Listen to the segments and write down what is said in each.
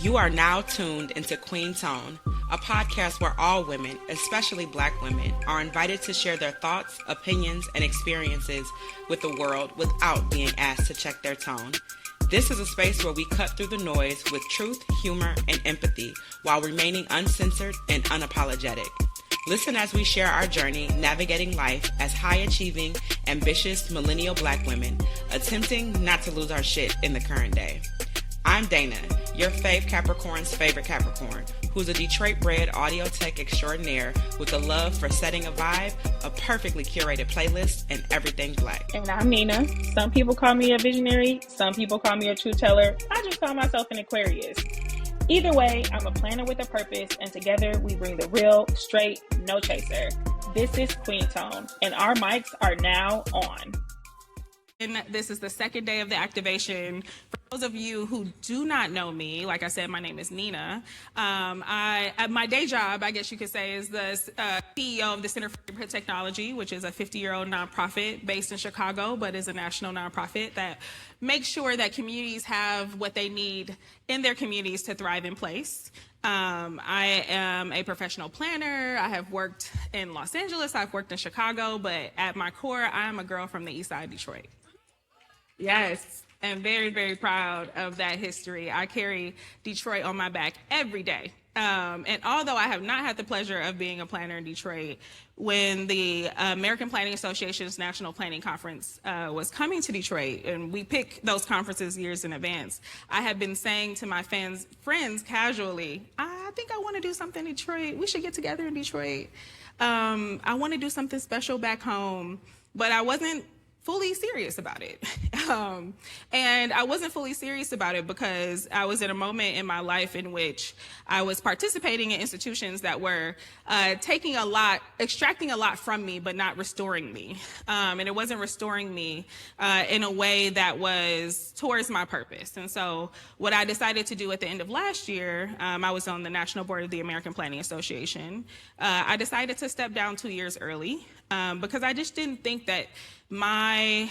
You are now tuned into Queen Tone, a podcast where all women, especially Black women, are invited to share their thoughts, opinions, and experiences with the world without being asked to check their tone. This is a space where we cut through the noise with truth, humor, and empathy while remaining uncensored and unapologetic. Listen as we share our journey navigating life as high-achieving, ambitious millennial Black women, attempting not to lose our shit in the current day. I'm Dayna, your fave Capricorn's favorite Capricorn, who's a Detroit-bred audio tech extraordinaire with a love for setting a vibe, a perfectly curated playlist, and everything Black. And I'm Nina. Some people call me a visionary. Some people call me a truth teller. I just call myself an Aquarius. Either way, I'm a planner with a purpose, and together we bring the real, straight, no chaser. This is Queen Tone, and our mics are now on. And this is the second day of the activation. For those of you who do not know me, like I said, my name is Nina. My day job, I guess you could say, is the CEO of the Center for Neighborhood Technology, which is a 50-year-old nonprofit based in Chicago, but is a national nonprofit that makes sure that communities have what they need in their communities to thrive in place. I am a professional planner. I have worked in Los Angeles. I've worked in Chicago, but at my core, I am a girl from the Eastside, Detroit. Yes, and very, very proud of that history. I carry Detroit on my back every day. And although I have not had the pleasure of being a planner in Detroit, when the American Planning Association's National Planning Conference was coming to Detroit, and we pick those conferences years in advance, I had been saying to my friends casually, I think I want to do something in Detroit. We should get together in Detroit. I want to do something special back home, but I wasn't fully serious about it. And I wasn't fully serious about it because I was in a moment in my life in which I was participating in institutions that were extracting a lot from me, but not restoring me. And it wasn't restoring me in a way that was towards my purpose. And so what I decided to do at the end of last year, I was on the National Board of the American Planning Association. I decided to step down 2 years early because I just didn't think that my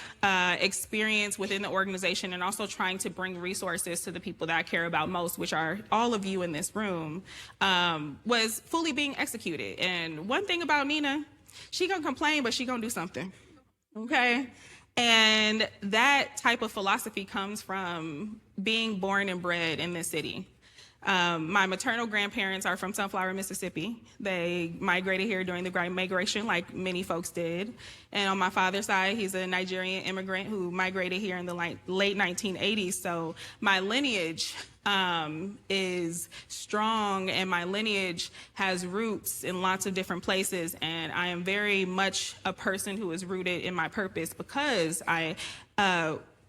experience within the organization and also trying to bring resources to the people that I care about most, which are all of you in this room, was fully being executed. And one thing about Nina, she gonna complain, but she gonna do something, okay? And that type of philosophy comes from being born and bred in this city. My maternal grandparents are from Sunflower, Mississippi. They migrated here during the Great Migration, like many folks did. And on my father's side, he's a Nigerian immigrant who migrated here in the late 1980s. So my lineage is strong, and my lineage has roots in lots of different places. And I am very much a person who is rooted in my purpose because I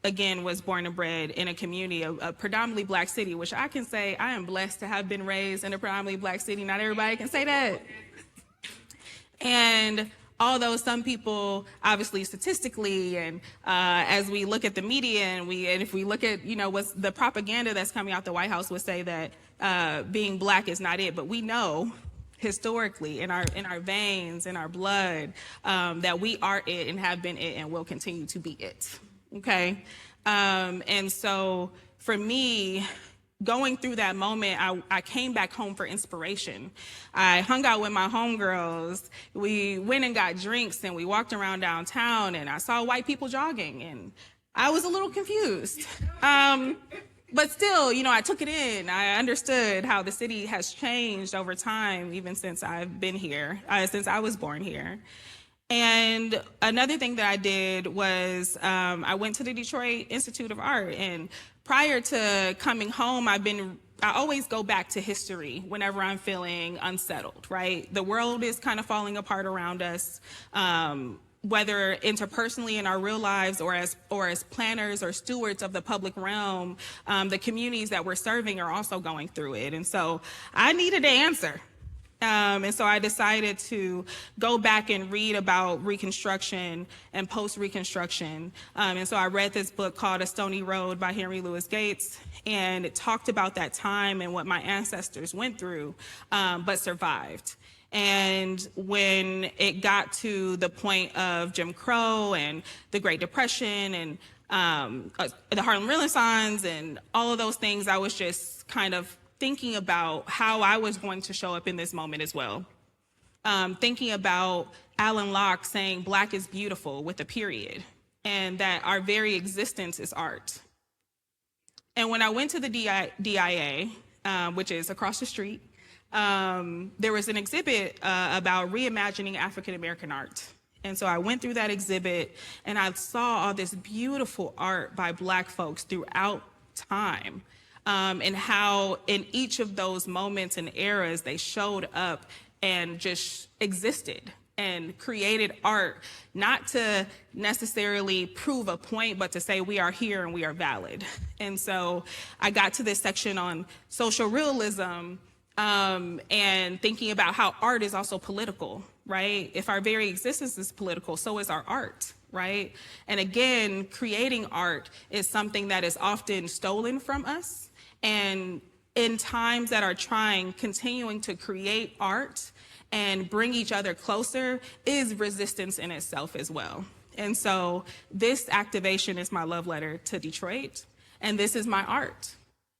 again, was born and bred in a community, a predominantly Black city, which I can say I am blessed to have been raised in a predominantly Black city. Not everybody can say that. And although some people, obviously statistically, and as we look at the media and if we look at, what's the propaganda that's coming out the White House would say that being Black is not it, but we know historically in our veins, in our blood, that we are it and have been it and will continue to be it. Okay. And so for me, going through that moment, I came back home for inspiration. I hung out with my homegirls. We went and got drinks and we walked around downtown and I saw white people jogging and I was a little confused. But still, I took it in. I understood how the city has changed over time, even since I've been here, since I was born here. And another thing that I did was I went to the Detroit Institute of Art. And prior to coming home, I always go back to history whenever I'm feeling unsettled, right? The world is kind of falling apart around us, whether interpersonally in our real lives or as planners or stewards of the public realm. The communities that we're serving are also going through it. And so I needed an answer. And so I decided to go back and read about Reconstruction and post-Reconstruction. And so I read this book called A Stony Road by Henry Louis Gates, and it talked about that time and what my ancestors went through, but survived. And when it got to the point of Jim Crow and the Great Depression and the Harlem Renaissance and all of those things, I was just kind of thinking about how I was going to show up in this moment as well. Thinking about Alan Locke saying Black is beautiful with a period, and that our very existence is art. And when I went to the DIA, which is across the street, there was an exhibit about reimagining African American art. And so I went through that exhibit and I saw all this beautiful art by Black folks throughout time, and how in each of those moments and eras they showed up and just existed and created art, not to necessarily prove a point, but to say we are here and we are valid. And so I got to this section on social realism, and thinking about how art is also political, right? If our very existence is political, so is our art, right? And again, creating art is something that is often stolen from us. And in times that are trying, continuing to create art and bring each other closer is resistance in itself as well. And so this activation is my love letter to Detroit, and this is my art.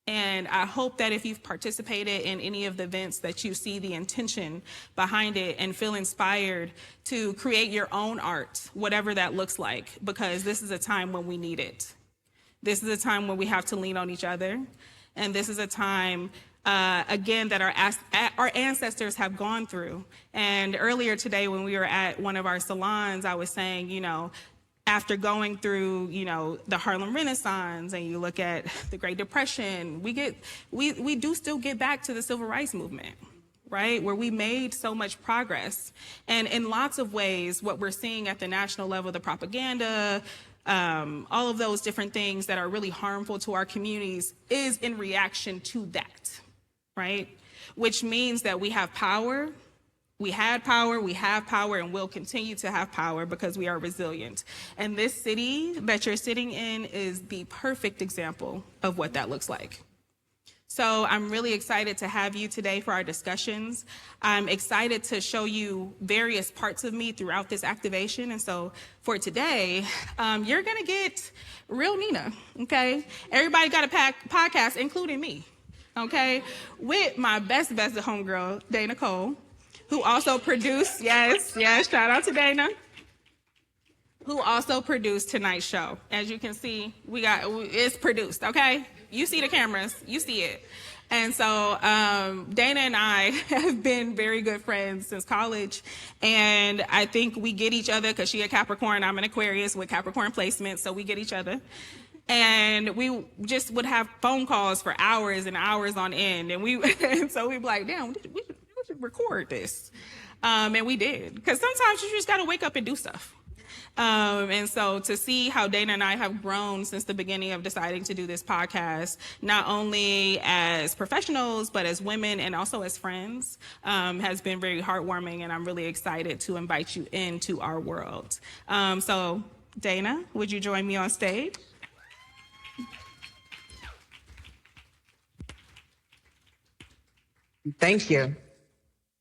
And I hope that if you've participated in any of the events that you see the intention behind it and feel inspired to create your own art, whatever that looks like, because this is a time when we need it. This is a time when we have to lean on each other. And this is a time again, that our ancestors have gone through. And earlier today, when we were at one of our salons, I was saying, you know, after going through, you know, the Harlem Renaissance, and you look at the Great Depression, we do still get back to the Civil Rights Movement, right? Where we made so much progress. And in lots of ways, what we're seeing at the national level, the propaganda, all of those different things that are really harmful to our communities is in reaction to that. Right? Which means that we have power, we had power, we have power, and will continue to have power because we are resilient. And this city that you're sitting in is the perfect example of what that looks like. So I'm really excited to have you today for our discussions. I'm excited to show you various parts of me throughout this activation. And so for today, you're gonna get real Nina, okay? Everybody got a podcast, including me. Okay, with my best homegirl, Dayna Cole, who also produced, yes, shout out to Dayna, who also produced tonight's show. As you can see, it's produced, okay? You see the cameras, you see it. And so Dayna and I have been very good friends since college, and I think we get each other because she a Capricorn, I'm an Aquarius with Capricorn placement, so we get each other. And we just would have phone calls for hours and hours on end. And so we'd be like, damn, we should record this. And we did. Because sometimes you just got to wake up and do stuff. And so to see how Dayna and I have grown since the beginning of deciding to do this podcast, not only as professionals, but as women and also as friends, has been very heartwarming. And I'm really excited to invite you into our world. So Dayna, would you join me on stage? Thank you.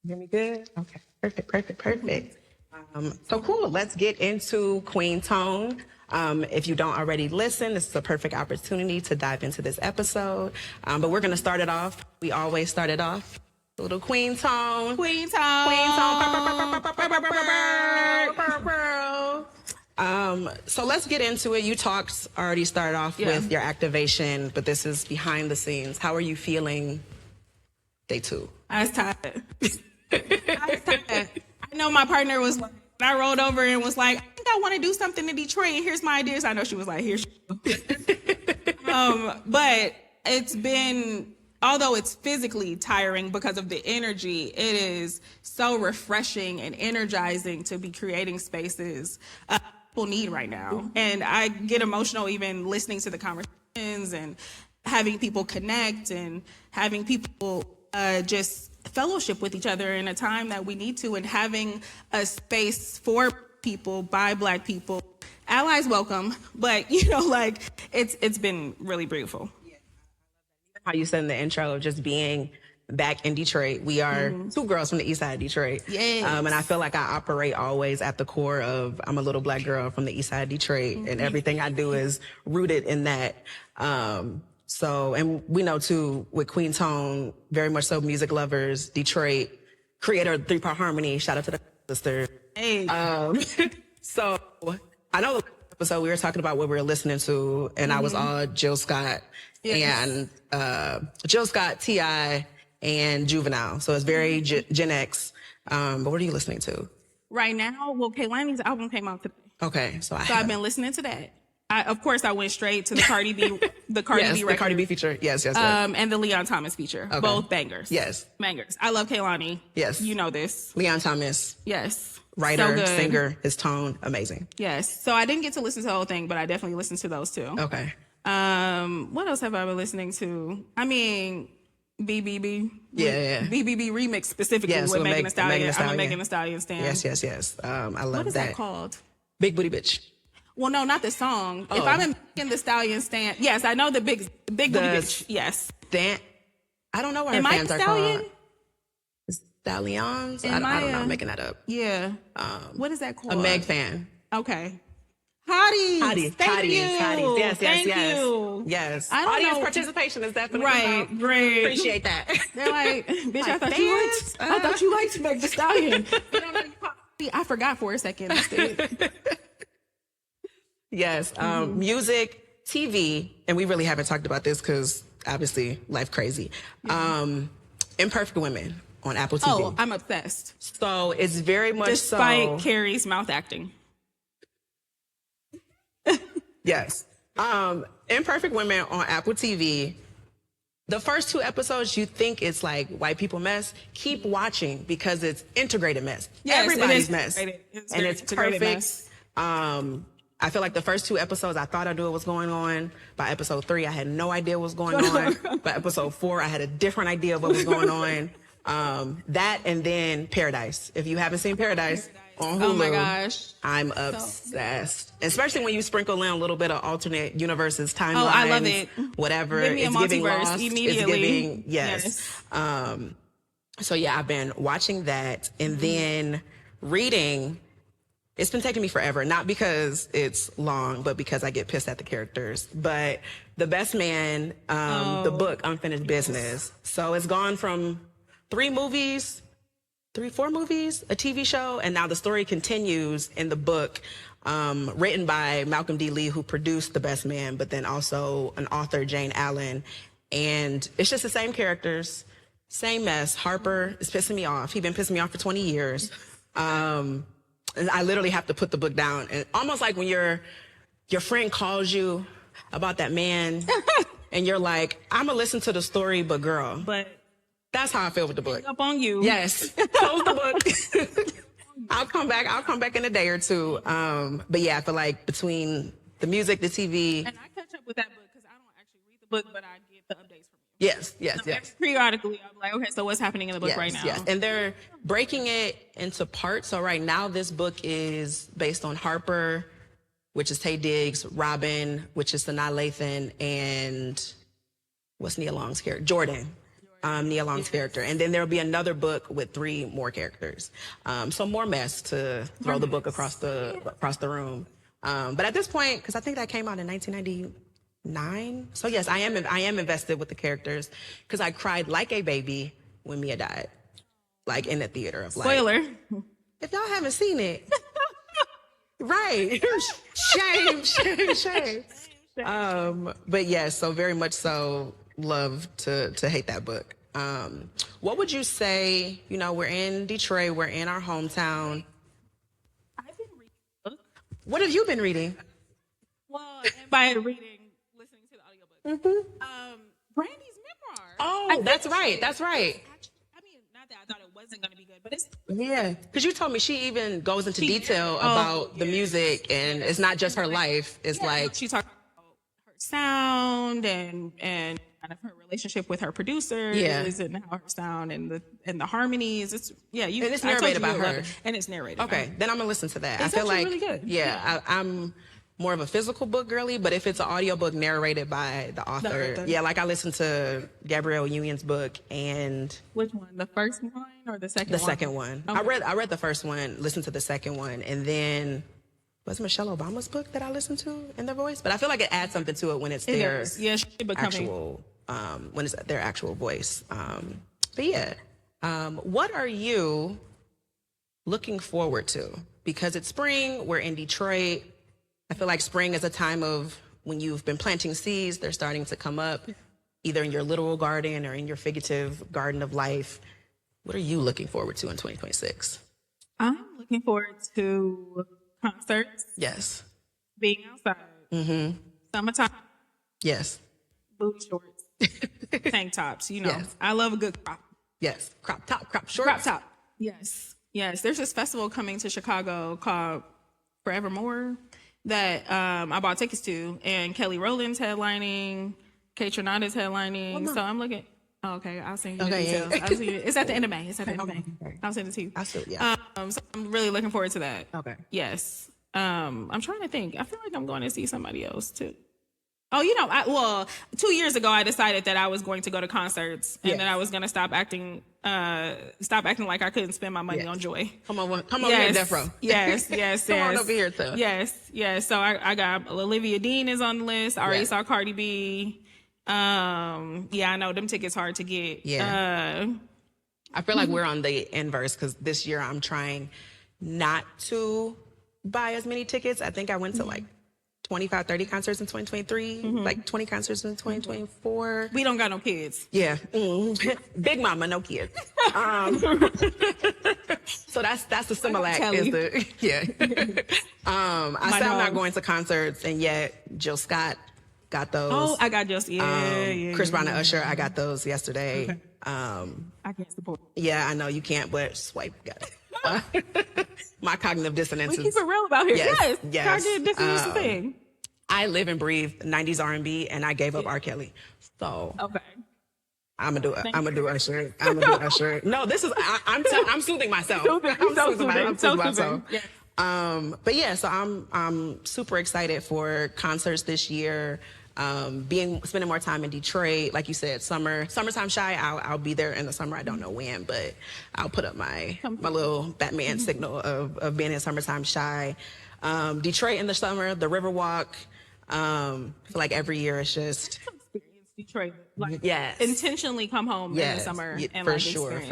Hear me good? Okay, perfect. So cool, let's get into Queen Tone. If you don't already listen, this is a perfect opportunity to dive into this episode. But we're gonna start it off. We always start it off. A little Queen Tone. Queen Tone. So let's get into it. You already started off with your activation, but this is behind the scenes. How are you feeling day 2? I was tired. I know my partner was like, I rolled over and was like, I think I want to do something in Detroit, and here's my ideas. I know she was like, here she goes. But it's been, although it's physically tiring because of the energy, it is so refreshing and energizing to be creating spaces people need right now. And I get emotional even listening to the conversations and having people connect and having people just fellowship with each other in a time that we need to, and having a space for people, by Black people, allies welcome, but you know, like it's been really beautiful. How you said in the intro of just being back in Detroit. We are 2 girls from the Eastside of Detroit. Yes. And I feel like I operate always at the core of, I'm a little Black girl from the Eastside of Detroit, and everything I do is rooted in that. So, and we know too, with Queen Tone, very much so music lovers, Detroit, creator of 3-Part Harmony, shout out to the sisters. Hey. So I know the episode we were talking about what we were listening to, and I was all Jill Scott and Jill Scott, T.I., and Juvenile. So it's very Gen X. But what are you listening to? Right now, well, Kehlani's album came out today. Okay, so I've been listening to that. Of course, I went straight to the Cardi B, the Cardi B record. The Cardi B feature. Yes. And the Leon Thomas feature. Okay. Both bangers. Yes. Bangers. I love Kehlani. Yes. You know this. Leon Thomas. Yes. Writer, So good. singer, his tone, amazing. Yes. So I didn't get to listen to the whole thing, but I definitely listened to those two. Okay. What else have I been listening to? I mean, BBB. Yeah. BBB remix specifically Yes, with with Megan Thee Stallion. Megan Thee I'm a Stallion. Megan Thee Stallion stan. Yes. I love What is that called? Big Booty Bitch. Well, no, not the song. If Oh. I'm in the Stallion stand, yes, I know the big booty bitch. Yes. I don't know what her Am I fans the are Stallion? called. Stallions? I Am don't know. I I'm making that up. Yeah. What is that called? A Meg fan. Okay. Hotties. Thank you. Yes. Thank you. Yes. I don't Audience know. participation is definitely Right. about. Great. Appreciate that. They're like, bitch, Like, I thought you liked Meg Thee Stallion. I forgot for a second. Yes. Music, TV, and we really haven't talked about this because obviously life crazy. Imperfect Women on Apple TV. Oh, I'm obsessed. So it's very much Despite so. Carrie's mouth acting. Yes. Imperfect Women on Apple TV. The first 2 episodes, you think it's like white people mess. Keep watching because it's integrated mess. Yes, it Everybody's is mess. integrated. It's And very it's integrated perfect. mess. I feel like the first 2 episodes, I thought I knew what was going on. By episode 3, I had no idea what was going on. By episode 4, I had a different idea of what was going on. That and then Paradise. If you haven't seen Paradise on Hulu, Oh my gosh. I'm obsessed. Especially when you sprinkle in a little bit of alternate universes, timelines. Oh, I love it. Whatever. Give me a It's giving multiverse Lost. immediately. It's giving, yes. So yeah, I've been watching that and then reading. It's been taking me forever, not because it's long, but because I get pissed at the characters. But The Best Man, the book, Unfinished Business. So it's gone from 4 movies, a TV show, and now the story continues in the book, written by Malcolm D. Lee, who produced The Best Man, but then also an author, Jane Allen. And it's just the same characters, same mess. Harper is pissing me off. He's been pissing me off for 20 years. And I literally have to put the book down. And almost like when your friend calls you about that man and you're like, I'm gonna listen to the story, but girl, But that's how I feel with the book. up on you. Yes. Close the book. I'll come back in a day or 2. But yeah, I feel like between the music, the TV. And I catch up with that book because I don't actually read the book, but I get the updates from you. Yes. Periodically, I'm like, okay, so what's happening in the book right now? Yes, and they're breaking it into parts. So right now, this book is based on Harper, which is Taye Diggs, Robin, which is Sanaa Lathan, and what's Nia Long's character? Jordan. Nia Long's character. And then there'll be another book with 3 more characters. So more mess to throw the book across the room. But at this point, because I think that came out in 1999. So yes, I am invested with the characters because I cried like a baby when Mia died, like in the theater of like. Spoiler. If y'all haven't seen it, right? Shame. But yes, so very much so love to hate that book. What would you say? You know, we're in Detroit, we're in our hometown. I've been reading a book. What have you been reading? Well, and by reading, listening to the audiobook. Brandy's memoir. Oh, that's right. I mean, not that I thought it wasn't going to be good, but it's Yeah, because you told me she even goes into detail about the music, and it's not just her life. It's like she talked about her sound and kind of her relationship with her producers and how her sound and the harmonies. It's and it's narrated by her, and it's narrated. Okay, then I'm gonna listen to that. It's I feel like really good. Yeah, I'm more of a physical book girly, but if it's an audiobook narrated by the author, like I listened to Gabrielle Union's book and which one? The first one or the second one? The second one. Okay. I read the first one, listened to the second one, and then was Michelle Obama's book that I listened to in their voice, but I feel like it adds something to it when it's their actual when it's their actual voice. But yeah, what are you looking forward to? Because it's spring, we're in Detroit. I feel like spring is a time of when you've been planting seeds, they're starting to come up, either in your literal garden or in your figurative garden of life. What are you looking forward to in 2026? I'm looking forward to concerts. Yes. Being outside. Mm-hmm. Summertime. Yes. Booty shorts. Tank tops. You know, yes. I love a good crop. Yes. Crop top, crop shorts. Crop top. Yes. Yes. There's this festival coming to Chicago called Forevermore that I bought tickets to, and Kelly Rowland's headlining, Kate Trinata's headlining. So I'm looking. Oh, okay, I'll send you the details. Yeah. I'll send you, it's at the end of May. It's at the end of May. I'll send it to you. So I'm really looking forward to that. Okay. Yes. I'm trying to think. I feel like I'm going to see somebody else too. Oh, you know, 2 years ago I decided that I was going to go to concerts and that I was going to stop acting like I couldn't spend my money on joy. Come over here, Death Row. Yes. Come on over here, too. Yes. So I got Olivia Dean is on the list. I already saw Cardi B. I know them tickets hard to get. I feel like we're on the inverse because this year I'm trying not to buy as many tickets. I think I went to like 25, 30 concerts in 2023, like 20 concerts in 2024. We don't got no kids. Yeah. Big mama, no kids. So that's the Similac. I said I'm not going to concerts, and yet Jill Scott got those. Oh, I got just Chris Brown and Usher, I got those yesterday. Okay. I can't support. Yeah, I know you can't, but swipe got it. My cognitive dissonance. We keep it real about here. Yes. Cognitive dissonance is a thing. I live and breathe 90s R&B, and I gave up R. Kelly. So okay. I'm gonna do Usher. I'm gonna do Usher. No, this is I'm soothing myself. I'm soothing myself. Yeah. But yeah, so I'm super excited for concerts this year. Spending more time in Detroit, like you said, summertime shy. I'll be there in the summer. I don't know when, but I'll put up my little Batman signal of being in summertime shy. Detroit in the summer, the Riverwalk. I feel like every year it's just Detroit. Like intentionally come home in the summer and for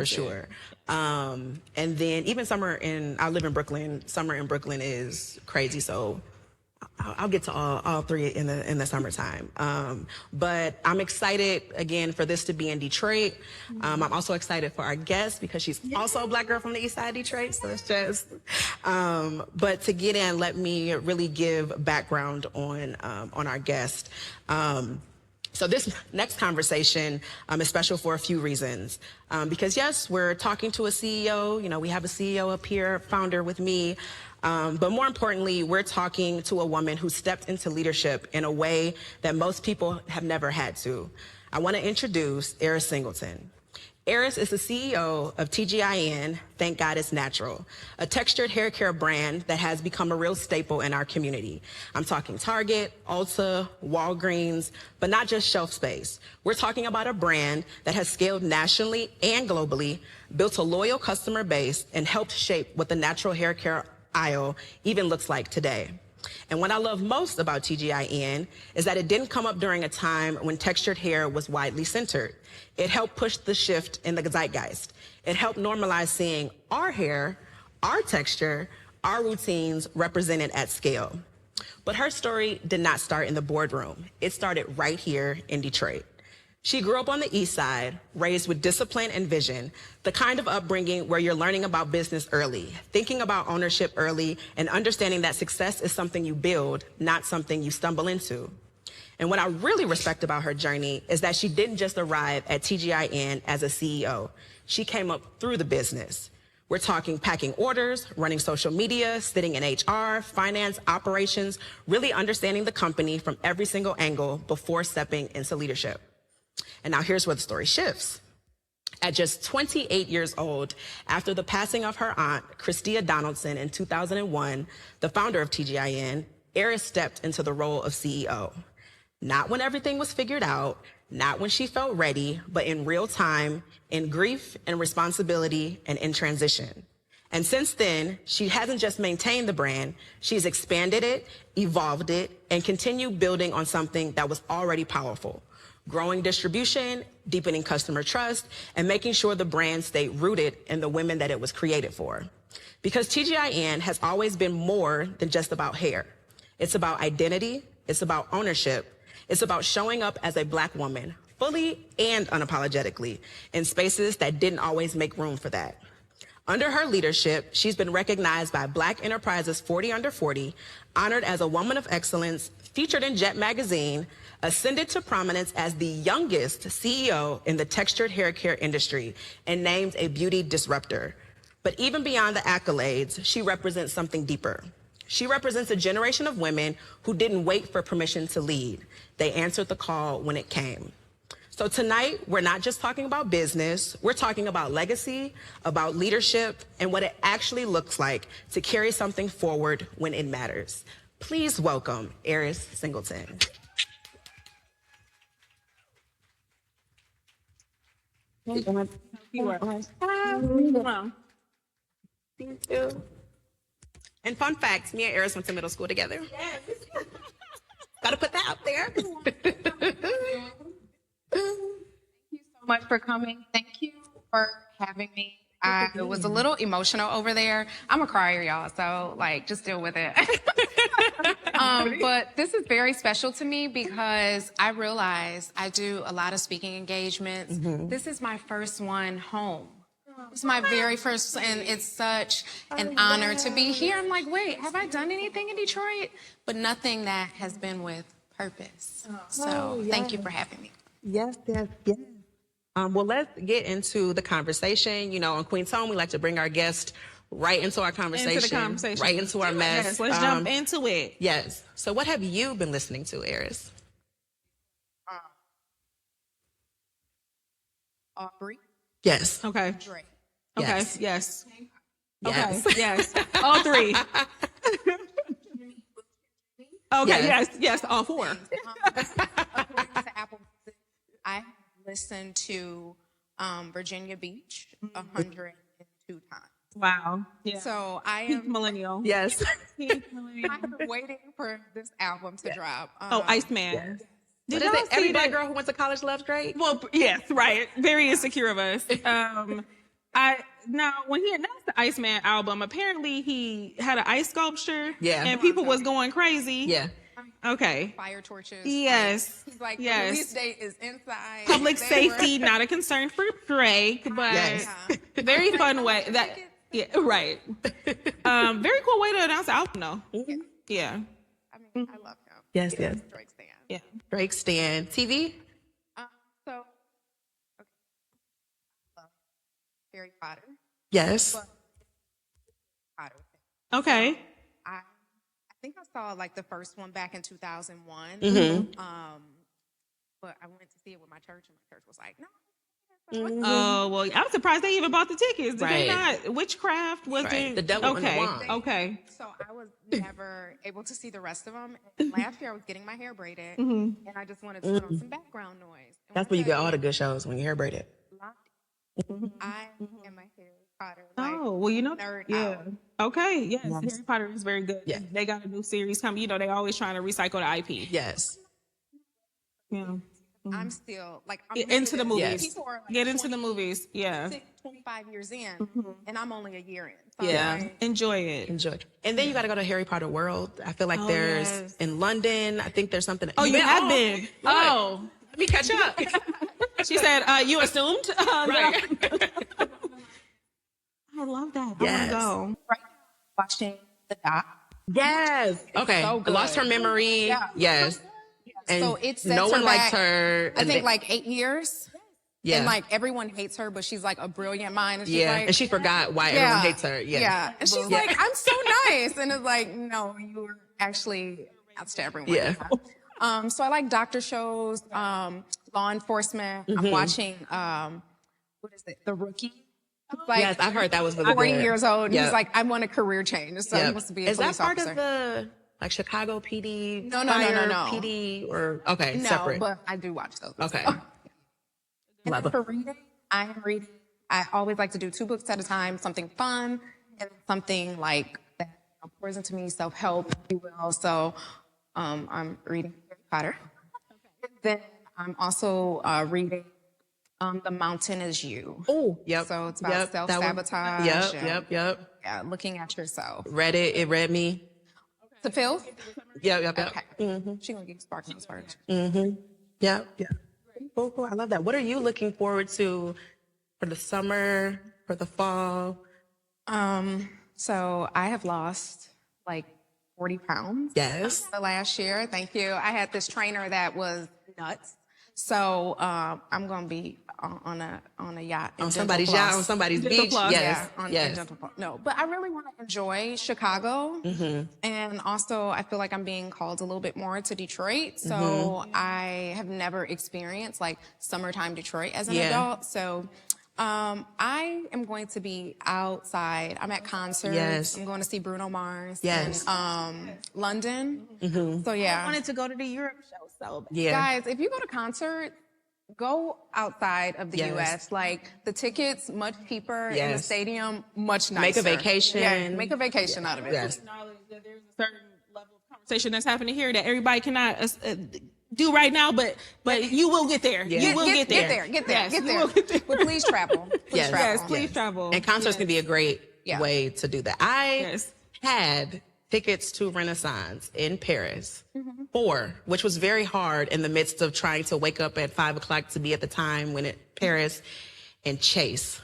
sure. And then even I live in Brooklyn. Summer in Brooklyn is crazy. So I'll get to all three in the summertime. But I'm excited again for this to be in Detroit. I'm also excited for our guest because she's also a Black girl from the Eastside Detroit. So it's just, but to get in, let me really give background on our guest. So this next conversation is special for a few reasons. Because yes, we're talking to a CEO. You know, we have a CEO up here, founder with me. But more importantly, we're talking to a woman who stepped into leadership in a way that most people have never had to. I want to introduce Aris Singleton. Aris is the CEO of tgin, Thank God It's Natural, a textured hair care brand that has become a real staple in our community. I'm talking Target, Ulta, Walgreens, but not just shelf space. We're talking about a brand that has scaled nationally and globally, built a loyal customer base, and helped shape what the natural hair care aisle even looks like today. And what I love most about tgin is that it didn't come up during a time when textured hair was widely centered. It helped push the shift in the zeitgeist. It helped normalize seeing our hair, our texture, our routines represented at scale. But her story did not start in the boardroom. It started right here in Detroit. She grew up on the East Side, raised with discipline and vision, the kind of upbringing where you're learning about business early, thinking about ownership early, and understanding that success is something you build, not something you stumble into. And what I really respect about her journey is that she didn't just arrive at tgin as a CEO. She came up through the business. We're talking packing orders, running social media, sitting in HR, finance, operations, really understanding the company from every single angle before stepping into leadership. And now here's where the story shifts. At just 28 years old, after the passing of her aunt, Christia Donaldson, in 2001, the founder of tgin, Aris stepped into the role of CEO. Not when everything was figured out, not when she felt ready, but in real time, in grief and responsibility and in transition. And since then, she hasn't just maintained the brand, she's expanded it, evolved it, and continued building on something that was already powerful. Growing distribution, deepening customer trust, and making sure the brand stayed rooted in the women that it was created for. Because TGIN has always been more than just about hair. It's about identity, it's about ownership, it's about showing up as a Black woman, fully and unapologetically, in spaces that didn't always make room for that. Under her leadership, she's been recognized by Black Enterprise's 40 Under 40, honored as a Woman of Excellence, featured in Jet Magazine, ascended to prominence as the youngest CEO in the textured hair care industry, and named a beauty disruptor. But even beyond the accolades, she represents something deeper. She represents a generation of women who didn't wait for permission to lead. They answered the call when it came. So tonight, we're not just talking about business, we're talking about legacy, about leadership, and what it actually looks like to carry something forward when it matters. Please welcome Aris Singleton. You are. Thank you. And fun fact, me and Aris went to middle school together. Yes. Gotta put that out there. Thank you so much for coming. Thank you for having me. I was a little emotional over there. I'm a crier, y'all, so like just deal with it. But this is very special to me because I realize I do a lot of speaking engagements. This is my first one home. It's my very first, and it's such an honor to be here. I'm like, wait, have I done anything in Detroit? But nothing that has been with purpose. So thank you for having me. Yes, yes, yes. Well, let's get into the conversation. You know, on Queen's Home, we like to bring our guest right into our conversation. Right into our mess. Yes, let's jump into it. Yes. So what have you been listening to, Aris? Aubrey. Yes. Okay. Drake. Okay. Yes. Yes. Yes. Okay. Yes. All three. Okay. Yes. Yes. All four. According to Apple Music, I have listened to Virginia Beach 102 times. Wow. Yeah. So I Peak am millennial. Yes. Peak millennial. I've been waiting for this album to drop. Oh, Iceman. Yes. Did What is y'all it? Every see black that? girl who went to college loves Drake? Well, yes, right. Very insecure of us. Now when he announced the Iceman album, apparently he had an ice sculpture. Yeah. And people was going crazy. Yeah. Okay. Fire torches. Yes. He's like, Yes. the release date is inside. Public They were- safety, not a concern for Drake, but Yes. very fun way that. Yeah, right. Very cool way to announce the album, though. Yeah. I mean, I love him. Yes, yes. Drake's fan. Yeah. Drake stan. TV? So, okay. Love Harry Potter. Yes. But Potter. Okay. I think I saw like the first one back in 2001. But I went to see it with my church, and my church was like, no. Oh, well, I'm surprised they even bought the tickets. Did they Right. not? Witchcraft was Right. it? The devil in the okay. wine. Okay. So I was never able to see the rest of them. And last year I was getting my hair braided, and I just wanted to put on some background noise. And That's one where you get day, all the good shows, when your hair braided. I am a Harry Potter. Like, Oh, well, you know, nerd yeah. out. Okay, yes, Harry Potter is very good. Yeah. They got a new series coming. You know, they always trying to recycle the IP. Yes. Yeah. I'm still like I'm Into the this. movies. Yes. People are like Get into the movies. Yeah. 25 years in, and I'm only a year in. So Yeah. I'm like, Enjoy it. Enjoy. And then you got to go to Harry Potter World. I feel like Oh, there's yes. in London. I think there's something. Oh, you have been. Oh. Let me catch up. She said, you assumed? Right. I love that. Yes. I want to go. right now, watching the doc. Yes. Okay. so good. Lost her memory. Yeah. Yes. And So it sets no her one liked back, her. I and think they- like 8 years. yeah. And like everyone hates her, but she's like a brilliant mind. And she's yeah. like, And she forgot why yeah, everyone hates her. Yeah. Yeah. And she's Yeah. like, I'm so nice. And it's like, no, you were actually out to everyone. Yeah. So I like doctor shows, law enforcement. I'm watching, what is it? The Rookie. Like Yes, I've heard that was really 40 good. years old. And Yeah. he's like, I want a career change. So Yeah. he wants to be a Is that police part officer. of the like Chicago PD? No, no, no, Fire no. PD or okay, No, separate. but I do watch those. Okay. And Love then it. for reading, I am reading. I always like to do 2 books at a time, something fun. and something like that pours into me, self-help, if you will. So I'm reading Harry Potter. Then I'm also reading The Mountain Is You. Oh, yep. So it's about self-sabotage. Yep. Yeah, looking at yourself. Read it. It read me. To Phil? Yep. Okay. She gonna get spark no spark. Yep. Cool. I love that. What are you looking forward to for the summer, for the fall? So I have lost like 40 pounds. Yes. The last year. Thank you. I had this trainer that was nuts. So I'm gonna be on a yacht. On somebody's yacht, on somebody's beach. Yes. No, but I really want to enjoy Chicago, and also I feel like I'm being called a little bit more to Detroit. So I have never experienced like summertime Detroit as an adult. So I am going to be outside. I'm at concerts. Yes. I'm going to see Bruno Mars. Yes. In London. So yeah. I wanted to go to the Europe show so bad. Yeah. Guys, if you go to concert, go outside of the Yes. U.S. Like the tickets much cheaper in the Yes. stadium, much nicer. Make a vacation. Yeah, make a vacation out of it. Yes. Acknowledge that there's a certain level of conversation that's happening here that everybody cannot do right now, but you will get there. Yeah. You will get there. Get Yes, there. you will get there. But please travel. Please travel. Yes, please travel. And concerts can be a great Yeah. way to do that. I Yes. had tickets to Renaissance in Paris, 4, which was very hard in the midst of trying to wake up at 5 o'clock to be at the time when it Paris and Chase.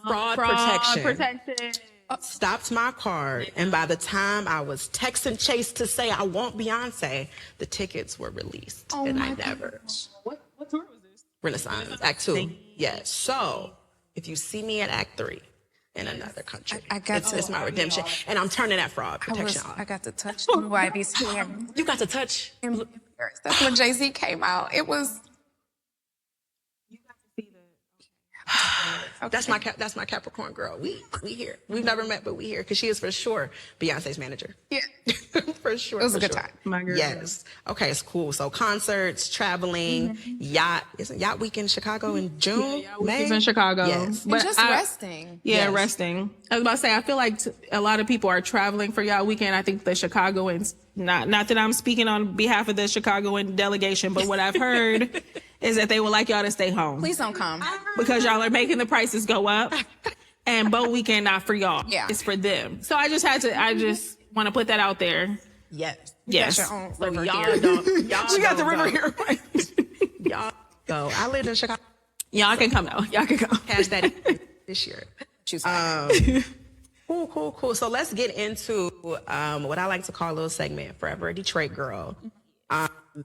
Fraud protection. Stopped my card, and by the time I was texting Chase to say I want Beyonce, the tickets were released, and I never. What tour was this? Renaissance, Act 2. Yes. So if you see me at Act 3 in another country, I got it's my redemption, and I'm turning that fraud protection I off. got to touch the YB You got to touch. in Paris. That's when Jay-Z came out. It was. That's my Capricorn girl. We here. We've never met, but we here because she is for sure Beyonce's manager. Yeah. For sure. It was for a good sure. time. My girl. Yes. Okay, it's cool. So concerts, traveling, yacht. Isn't yacht week in Chicago in June? May? It's in Chicago. Yes. And just resting. Yeah, Yes. resting. I was about to say, I feel like a lot of people are traveling for y'all weekend. I think the Chicagoans, not that I'm speaking on behalf of the Chicagoan delegation, but what I've heard is that they would like y'all to stay home. Please don't come. Because y'all are making the prices go up. And boat weekend not for y'all. Yeah. It's for them. So I just want to put that out there. Yes. Yes. Got your own So river y'all here. don't. Y'all She got the don't river go. here. Y'all go. I lived in Chicago. Y'all can come though. Y'all can come. Cash that this year. Choose Cool. So let's get into what I like to call a little segment, Forever a Detroit Girl.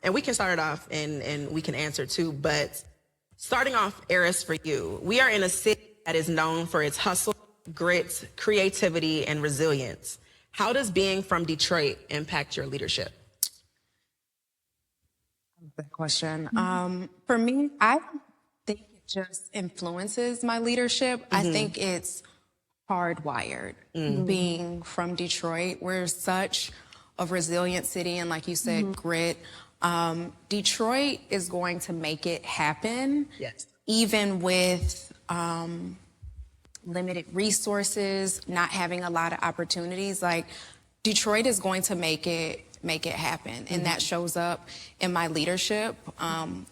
And we can start it off and we can answer too. But starting off, Aris, for you, we are in a city that is known for its hustle, grit, creativity, and resilience. How does being from Detroit impact your leadership? That question. For me, I don't think it just influences my leadership. I think it's hardwired. Being from Detroit, we're such a resilient city, and like you said, grit. Detroit is going to make it happen. Yes. Even with limited resources, not having a lot of opportunities. Like Detroit is going to make it happen, and that shows up in my leadership.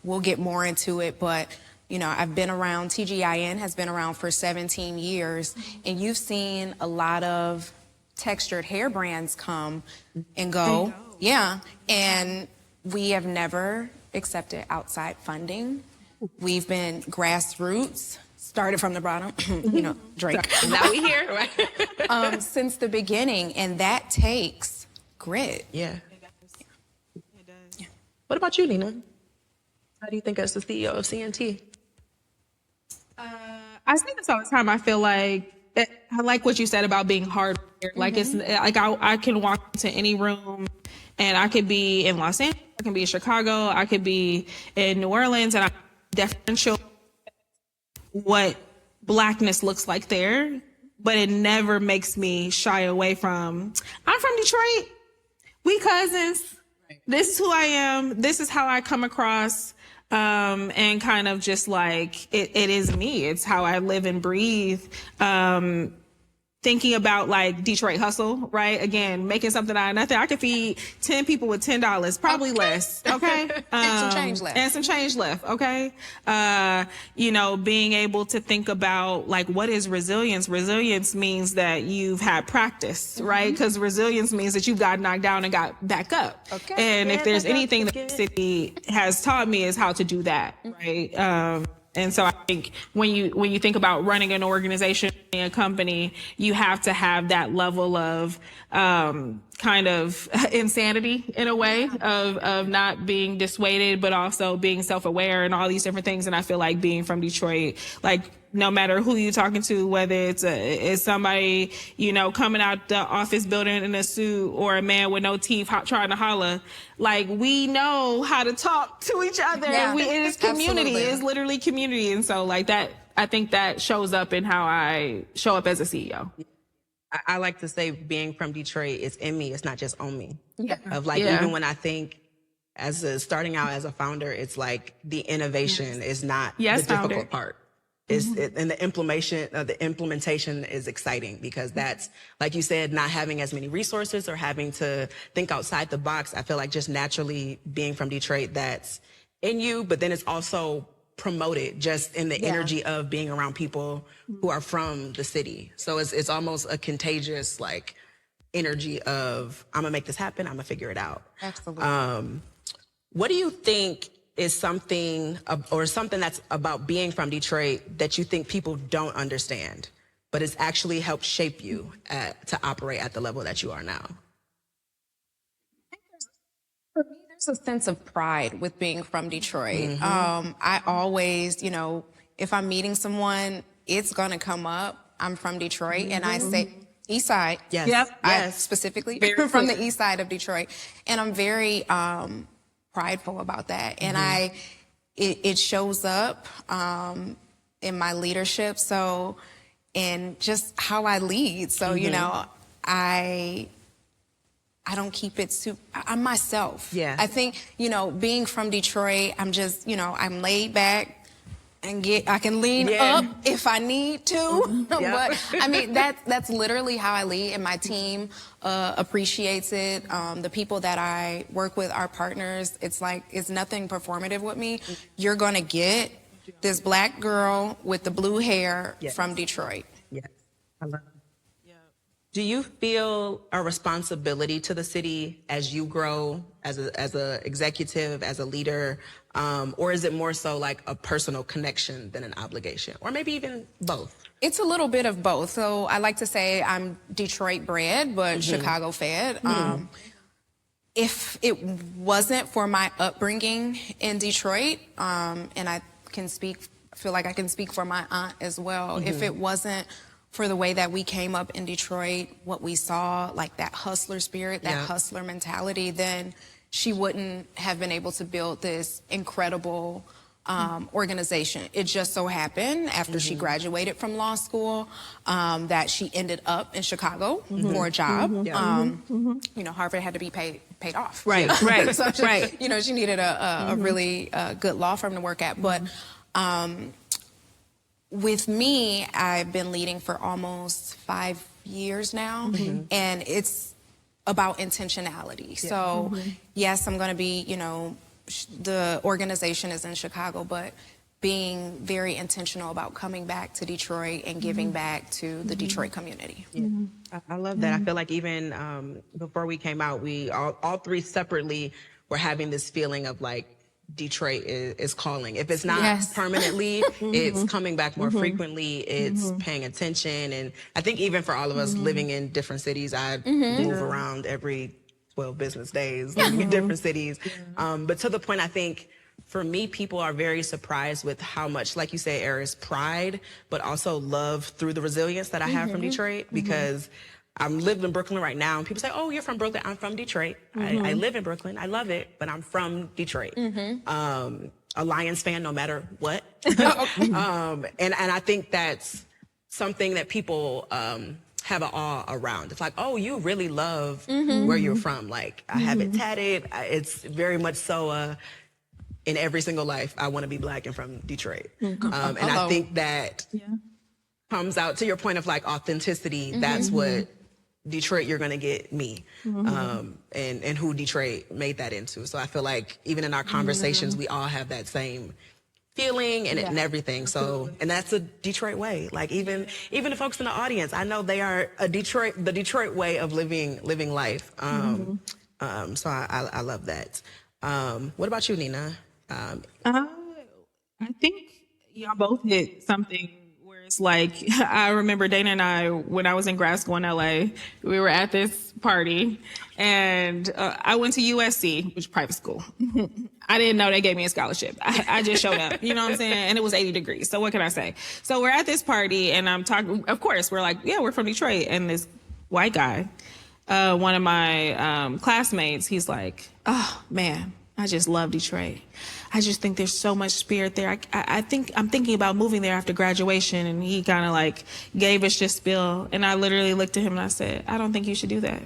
We'll get more into it, but you know, I've been around. TGIN has been around for 17 years, and you've seen a lot of textured hair brands come and go. Yeah, and we have never accepted outside funding. We've been grassroots, started from the bottom, you know, Drake. Now we here. Since the beginning, and that takes grit. Yeah. It does. What about you, Nina? How do you think as the CEO of CNT? I say this all the time. I feel like I like what you said about being hard. Like it's like I can walk into any room, and I could be in Los Angeles, I can be in Chicago, I could be in New Orleans, and I differential what blackness looks like there, but it never makes me shy away from. I'm from Detroit. We cousins. This is who I am. This is how I come across. And kind of just like, it is me. It's how I live and breathe. thinking about like Detroit hustle, right? Again, making something out of nothing. I could feed 10 people with $10, probably less. Okay. And some change left. And some change left. Okay. You know, being able to think about like, what is resilience? Resilience means that you've had practice, right? Because resilience means that you've got knocked down and got back up. Okay. And if there's anything that the city has taught me is how to do that, right? And so I think when you think about running an organization, a company, you have to have that level of kind of insanity in a way of not being dissuaded, but also being self-aware and all these different things. And I feel like being from Detroit, like no matter who you're talking to, whether it's somebody, you know, coming out the office building in a suit or a man with no teeth trying to holler, like we know how to talk to each other. Yeah, it is community. absolutely. It's literally community. And so like that, I think that shows up in how I show up as a CEO. I like to say being from Detroit is in me. It's not just on me. Yeah. Of like, even when I think starting out as a founder, it's like the innovation is not the difficult part. And the implementation is exciting because that's, like you said, not having as many resources or having to think outside the box. I feel like just naturally being from Detroit, that's in you, but then it's also promoted just in the energy of being around people who are from the city. So it's almost a contagious like energy of, I'm gonna make this happen, I'm gonna figure it out. Absolutely. What do you think is something that's about being from Detroit that you think people don't understand, but it's actually helped shape you to operate at the level that you are now? For me, there's a sense of pride with being from Detroit. I always, you know, if I'm meeting someone, it's gonna come up, I'm from Detroit, and I say, Eastside. Yes. Yep. I specifically from the east side of Detroit. And I'm very prideful about that. And it shows up in my leadership. So, and just how I lead. So, you know, I don't keep it I'm myself. Yeah. I think, you know, being from Detroit, I'm just, you know, I'm laid back. And I can lean up if I need to. But I mean, that's literally how I lead, and my team appreciates it. The people that I work with, our partners, it's like, it's nothing performative with me. You're gonna get this black girl with the blue hair from Detroit. Yes, I love it. Do you feel a responsibility to the city as you grow as a executive, as a leader, or is it more so like a personal connection than an obligation, or maybe even both? It's a little bit of both. So I like to say I'm Detroit bred, but Chicago fed. If it wasn't for my upbringing in Detroit, and I feel like I can speak for my aunt as well. If it wasn't for the way that we came up in Detroit, what we saw, like that hustler spirit, that hustler mentality, then she wouldn't have been able to build this incredible organization. It just so happened after she graduated from law school that she ended up in Chicago for a job. You know, Harvard had to be paid off. Right, So she, you know, she needed a really good law firm to work at. But with me, I've been leading for almost 5 years now, and it's about intentionality. So yes, I'm going to be, you know, the organization is in Chicago, but being very intentional about coming back to Detroit and giving back to the Detroit community. I love that. I feel like even before we came out, we all three separately were having this feeling of like, Detroit is calling. If it's not permanently, it's coming back more frequently. It's paying attention. And I think even for all of us living in different cities, I move around every 12 business days, living in different cities. But to the point, I think for me, people are very surprised with how much, like you say, Aris, pride, but also love through the resilience that I have from Detroit, because I'm living in Brooklyn right now, and people say, oh, you're from Brooklyn. I'm from Detroit. I live in Brooklyn. I love it, but I'm from Detroit. A Lions fan, no matter what. And I think that's something that people have an awe around. It's like, oh, you really love where you're from. Like, I have it tatted. It's very much so in every single life, I want to be black and from Detroit. And I think that comes out to your point of like authenticity. That's what Detroit, you're going to get me, and who Detroit made that into. So I feel like even in our conversations, we all have that same feeling and everything. So, and that's a Detroit way. Like even the folks in the audience, I know they are the Detroit way of living life. So I love that. What about you, Nina? I think y'all both hit something where it's like, I remember Dayna and I, when I was in grad school in LA, we were at this party, and I went to USC, which is private school. I didn't know they gave me a scholarship. I just showed up, you know what I'm saying? And it was 80 degrees. So what can I say? So we're at this party, and I'm talking, of course, we're like, yeah, we're from Detroit. And this white guy, one of my classmates, he's like, oh man, I just love Detroit. I just think there's so much spirit there. I think I'm thinking about moving there after graduation. And he kind of like gave us this spiel. And I literally looked at him and I said, I don't think you should do that.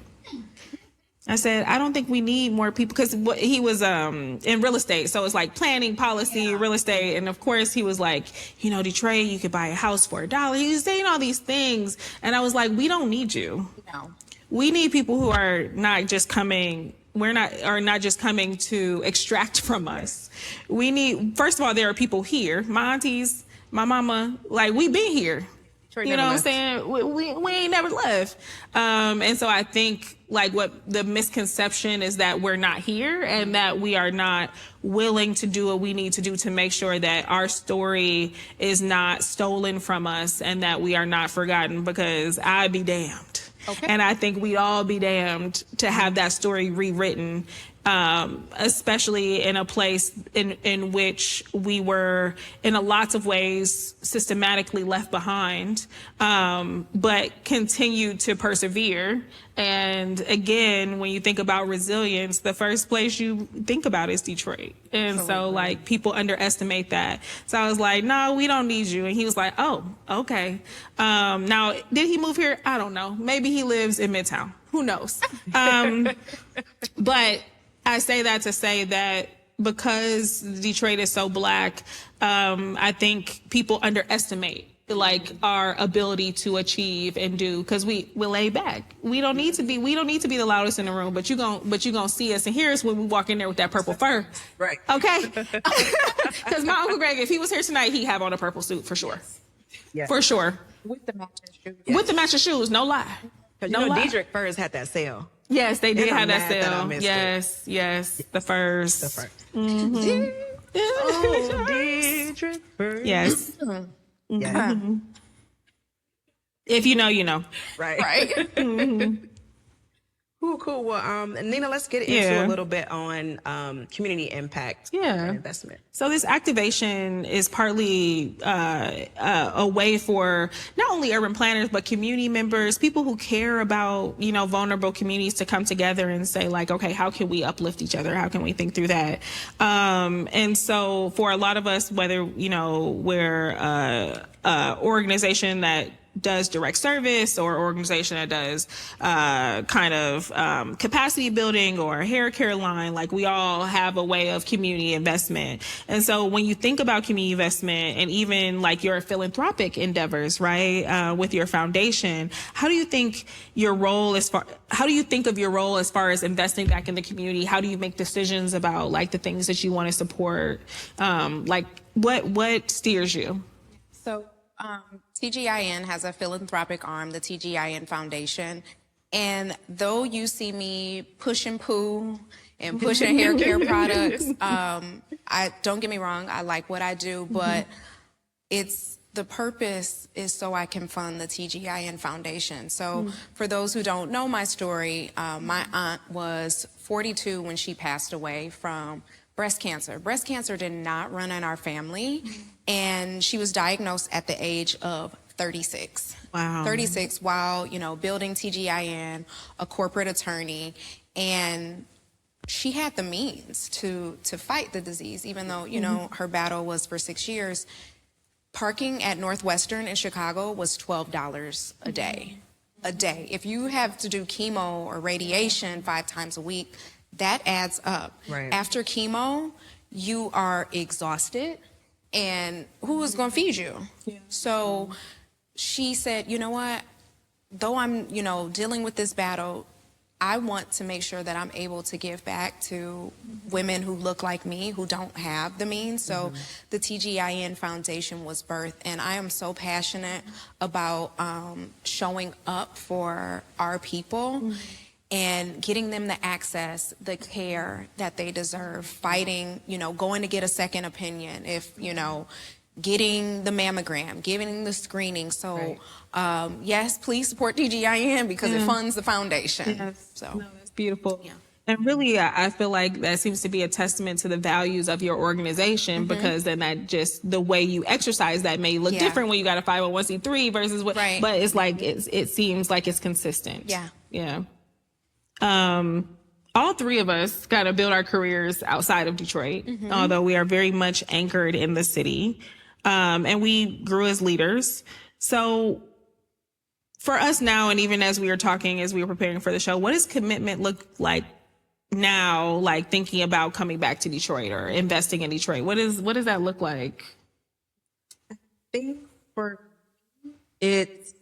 I said, I don't think we need more people, because he was in real estate. So it's like planning, policy, real estate. And of course he was like, you know, Detroit, you could buy a house for $1. He was saying all these things. And I was like, we don't need you. No. We need people who are not just coming just coming to extract from us. We need, first of all, there are people here, my aunties, my mama, like we've been here. You know what I'm saying? We ain't never left. And so I think like what the misconception is that we're not here and that we are not willing to do what we need to do to make sure that our story is not stolen from us and that we are not forgotten, because I'd be damned. Okay. And I think we'd all be damned to have that story rewritten, especially in a place in which we were, in a lots of ways, systematically left behind, but continued to persevere. And again, when you think about resilience, the first place you think about is Detroit. And so like people underestimate that. So I was like, no, we don't need you. And he was like, oh, okay. Now, did he move here? I don't know. Maybe he lives in Midtown. Who knows? But I say that to say that because Detroit is so Black, I think people underestimate like our ability to achieve and do, because we lay back. We don't need to be the loudest in the room, but you gonna see us and hear us when we walk in there with that purple fur. Right. Okay. Because my Uncle Greg, if he was here tonight, he'd have on a purple suit for sure. Yes. For sure. With the matching shoes. Yes. With the matching shoes, no lie. Because you know Diedrich Furs had that sale. Yes, they did have that sale. Yes, the furs. The furs. Mm-hmm. Oh, Diedrich Furs. Yes. Yeah. Mm-hmm. If you know, you know. Right. Mm-hmm. Cool. Well, Nina, let's get into a little bit on community impact and investment. So this activation is partly a way for not only urban planners, but community members, people who care about, you know, vulnerable communities to come together and say like, okay, how can we uplift each other? How can we think through that? And so for a lot of us, whether, you know, we're organization that does direct service or organization that does capacity building or hair care line, like we all have a way of community investment. And so when you think about community investment and even like your philanthropic endeavors, right, with your foundation, how do you think of your role as far as investing back in the community? How do you make decisions about like the things that you want to support? Like what steers you? So TGIN has a philanthropic arm, the TGIN Foundation. And though you see me pushing poo and pushing hair care products, I don't get me wrong, I like what I do, but the purpose is so I can fund the TGIN Foundation. So for those who don't know my story, my aunt was 42 when she passed away from breast cancer. Breast cancer did not run in our family, and she was diagnosed at the age of 36. Wow. 36 while, you know, building TGIN, a corporate attorney, and she had the means to fight the disease, even though, you know, her battle was for 6 years. Parking at Northwestern in Chicago was $12 a day. A day. If you have to do chemo or radiation 5 times a week, that adds up. Right. After chemo, you are exhausted, and who is going to feed you? Yeah. So she said, you know what, though I'm, you know, dealing with this battle, I want to make sure that I'm able to give back to women who look like me, who don't have the means. So the TGIN Foundation was birthed, and I am so passionate about showing up for our people and getting them the access, the care that they deserve, fighting, you know, going to get a second opinion, if, you know, getting the mammogram, getting the screening. So, yes, please support TGIN because it funds the foundation. Yes. So No, that's beautiful. Yeah. And really, I feel like that seems to be a testament to the values of your organization, because then that just the way you exercise that may look different when you got a 501c3 versus what, but it's like, it seems like it's consistent. Yeah. Yeah. All three of us got to build our careers outside of Detroit, although we are very much anchored in the city. And we grew as leaders. So for us now, and even as we were talking, as we were preparing for the show, what does commitment look like now, like thinking about coming back to Detroit or investing in Detroit? What does that look like? I think for it's,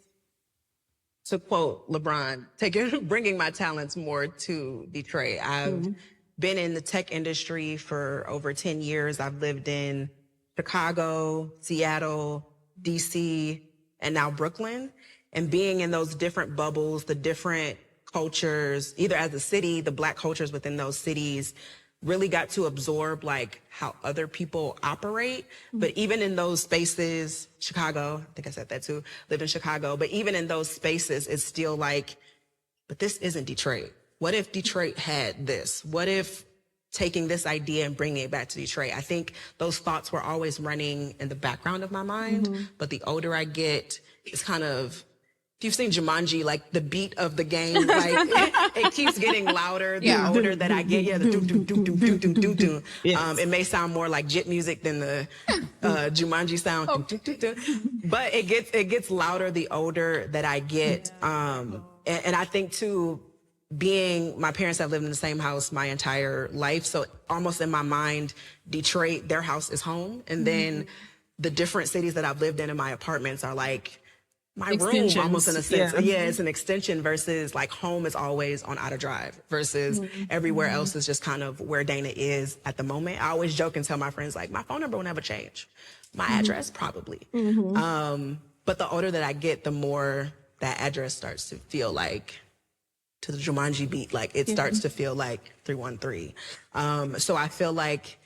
to quote LeBron, bringing my talents more to Detroit. I've been in the tech industry for over 10 years. I've lived in Chicago, Seattle, DC, and now Brooklyn. And being in those different bubbles, the different cultures, either as a city, the Black cultures within those cities, really got to absorb like how other people operate. But even in those spaces, Chicago, I think I said that too, lived in Chicago, but even in those spaces, it's still like, but this isn't Detroit. What if Detroit had this? What if taking this idea and bringing it back to Detroit? I think those thoughts were always running in the background of my mind, but the older I get, it's kind of, if you've seen Jumanji, like the beat of the game, like it keeps getting louder the older that I get. The doom, doom, doom, doom, doom, doom, doom, doom. It may sound more like jit music than the Jumanji sound, but it gets louder the older that I get. And I think too, my parents have lived in the same house my entire life, so almost in my mind, Detroit, their house is home, and then the different cities that I've lived in my apartments are like my room, almost in a sense. Yeah, it's an extension versus like home is always on Outer Drive versus everywhere else is just kind of where Dayna is at the moment. I always joke and tell my friends like my phone number will never change. My address probably. But the older that I get, the more that address starts to feel like, to the Jumanji beat, like it starts to feel like 313. So I feel like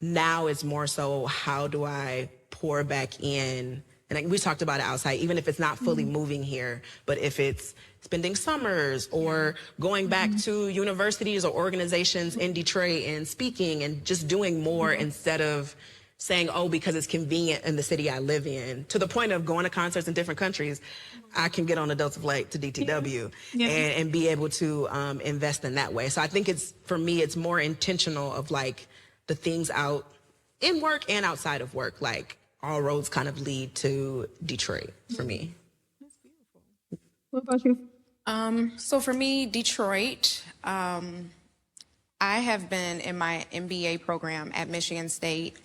now it's more so how do I pour back in. And we talked about it outside, even if it's not fully moving here, but if it's spending summers or going back to universities or organizations in Detroit and speaking and just doing more instead of saying, oh, because it's convenient in the city I live in, to the point of going to concerts in different countries, I can get on a Delta flight to DTW and be able to invest in that way. So I think for me, it's more intentional of like the things out in work and outside of work, like all roads kind of lead to Detroit for me. That's beautiful. What about you? So for me, Detroit, I have been in my MBA program at Michigan State.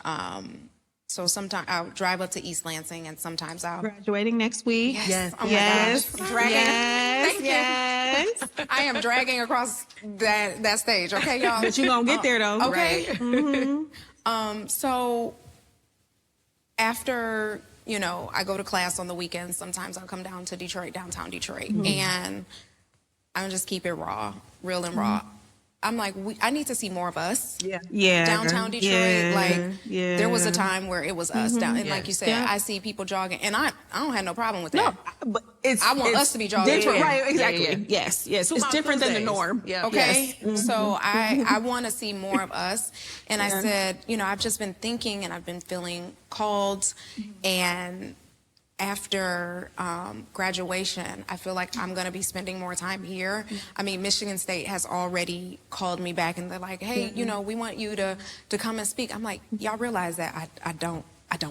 So sometimes I'll drive up to East Lansing, and sometimes I'll Graduating next week. Yes. Oh my gosh. Dragging. Yes. Thank you. I am dragging across that stage. Okay, y'all. But you're going to get there though. Okay. Right. So after, I go to class on the weekends, sometimes I'll come down to Detroit, downtown Detroit, and I'll just keep it real and raw. I'm like, I need to see more of us. Yeah. Downtown Detroit. There was a time where it was us down. And like you said, I see people jogging, and I don't have no problem with that. No, but I want us to be jogging. Right, exactly. Yes. It's different than the norm. Okay. So I want to see more of us. And I said, I've just been thinking and I've been feeling called. And after graduation, I feel like I'm going to be spending more time here. I mean, Michigan State has already called me back and they're like, hey, we want you to come and speak. I'm like, y'all realize that I don't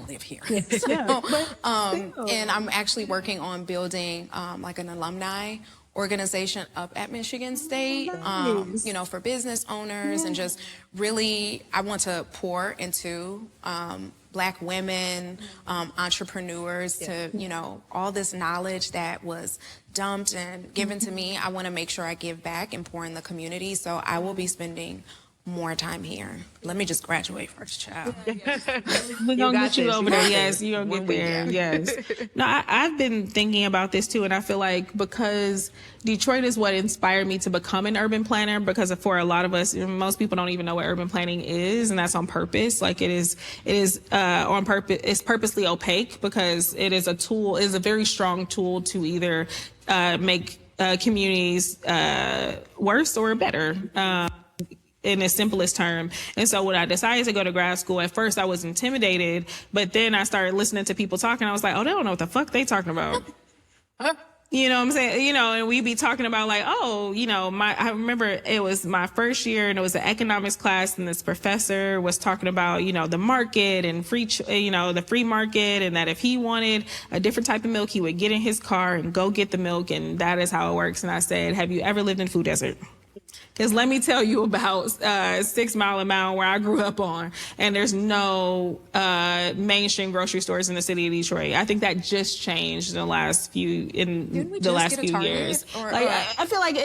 live here. So, and I'm actually working on building like an alumni organization up at Michigan State, you know, for business owners, and just really, I want to pour into Black women, entrepreneurs, to, you know, all this knowledge that was dumped and given to me. I want to make sure I give back and pour in the community. So I will be spending more time here. Let me just graduate first, child. We're going to get you over there. Yes, you're going to get there. Yes. No, I've been thinking about this too, and I feel like because Detroit is what inspired me to become an urban planner, because for a lot of us, most people don't even know what urban planning is, and that's on purpose. Like it is on purpose. It's purposely opaque because it is a tool, is a very strong tool to either make communities worse or better. In its simplest term. And so when I decided to go to grad school, at first I was intimidated, but then I started listening to people talking. I was like, oh, they don't know what the fuck they talking about. You know what I'm saying? You know, and we be talking about like, oh, you know, I remember it was my first year and it was an economics class, and this professor was talking about, you know, the market and the free market, and that if he wanted a different type of milk, he would get in his car and go get the milk, and that is how it works. And I said, have you ever lived in food desert? Because let me tell you about 6 Mile and Mound, where I grew up on, and there's no mainstream grocery stores in the city of Detroit. I think that just changed in the last few years. Like I feel like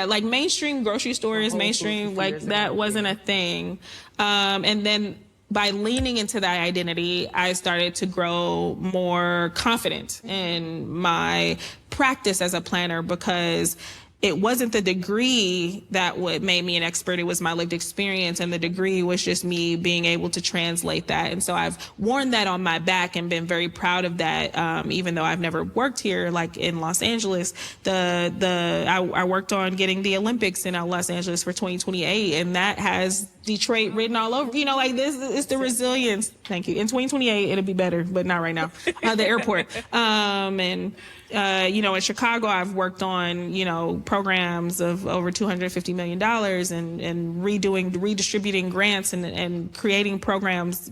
like mainstream grocery stores, mainstream like that wasn't a thing, and then by leaning into that identity, I started to grow more confident in my practice as a planner, because it wasn't the degree that what made me an expert. It was my lived experience, and the degree was just me being able to translate that. And so I've worn that on my back and been very proud of that. Even though I've never worked here, like in Los Angeles, I worked on getting the Olympics in Los Angeles for 2028, and that has Detroit written all over. You know, like this is the resilience. Thank you. In 2028, it'll be better, but not right now. The airport. You know, in Chicago, I've worked on, you know, programs of over $250 million and redistributing grants and creating programs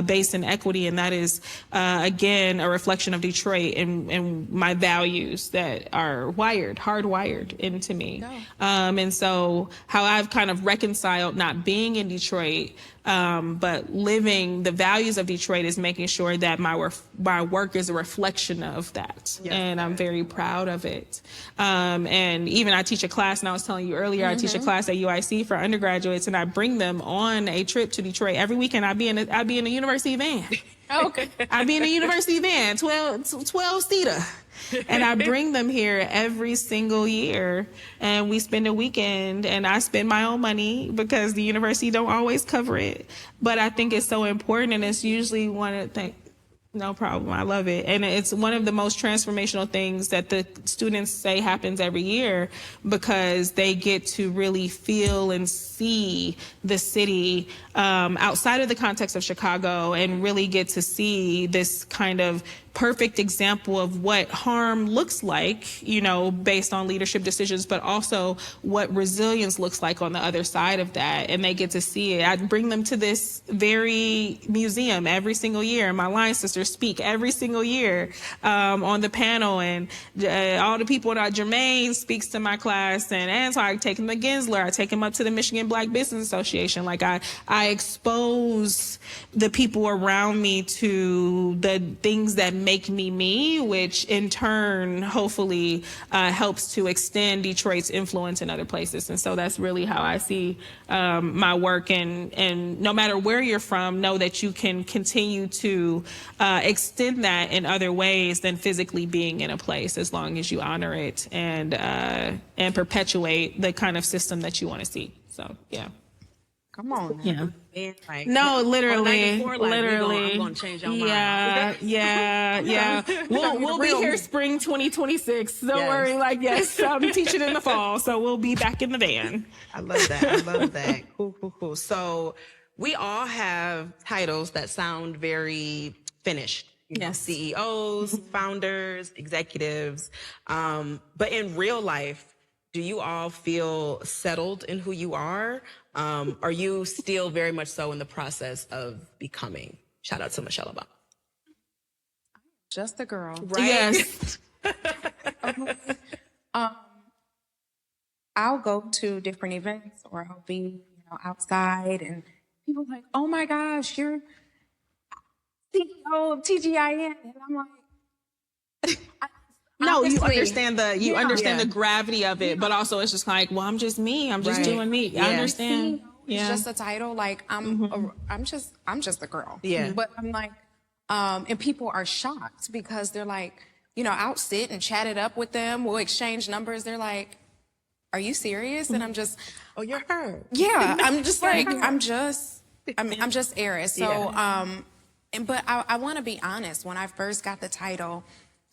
based in equity. And that is, again, a reflection of Detroit and my values that are hardwired into me. And so how I've kind of reconciled not being in Detroit, but living the values of Detroit, is making sure that my work is a reflection of that. Yes. And I'm very proud of it. And even I teach a class, and I was telling you earlier, I teach a class at UIC for undergraduates, and I bring them on a trip to Detroit. Every weekend I'd be in a university van. Okay. I'd be in a university van, 12-seater. And I bring them here every single year, and we spend a weekend, and I spend my own money because the university don't always cover it. But I think it's so important, and it's usually one of the things. No problem. I love it. And it's one of the most transformational things that the students say happens every year, because they get to really feel and see the city outside of the context of Chicago, and really get to see this kind of perfect example of what harm looks like, you know, based on leadership decisions, but also what resilience looks like on the other side of that. And they get to see it. I bring them to this very museum every single year. My line sisters speak every single year on the panel, and all the people that Jermaine speaks to my class, and Anton, I take him to Gensler, I take him up to the Michigan Black Business Association. Like I expose the people around me to the things that make me, which in turn hopefully helps to extend Detroit's influence in other places. And so that's really how I see my work. And no matter where you're from, know that you can continue to extend that in other ways than physically being in a place, as long as you honor it and perpetuate the kind of system that you want to see. So yeah. Come on. Yeah. Like, no, literally. I'm gonna change your mind. Yeah. We'll be here spring 2026. Don't worry. Like, yes, I'm teaching in the fall, so we'll be back in the van. I love that. Cool. So we all have titles that sound very finished. Yes. CEOs, founders, executives. But in real life, do you all feel settled in who you are? Are you still very much so in the process of becoming? Shout out to Michelle Obama. Just a girl. Right? Yes. I'll go to different events or I'll be, outside and people are like, oh my gosh, you're CEO of TGIN. And I'm like, No, you honestly, understand the gravity of it, but also it's just like, well, I'm just me. I'm just doing me. Yeah. I understand. It's just a title. Like I'm just a girl. Yeah. But I'm like, and people are shocked because they're like, I'll sit and chat it up with them. We'll exchange numbers. They're like, are you serious? And I'm just, Oh, you're her. yeah, I'm just like, I'm just Aris. So, but I want to be honest. When I first got the title,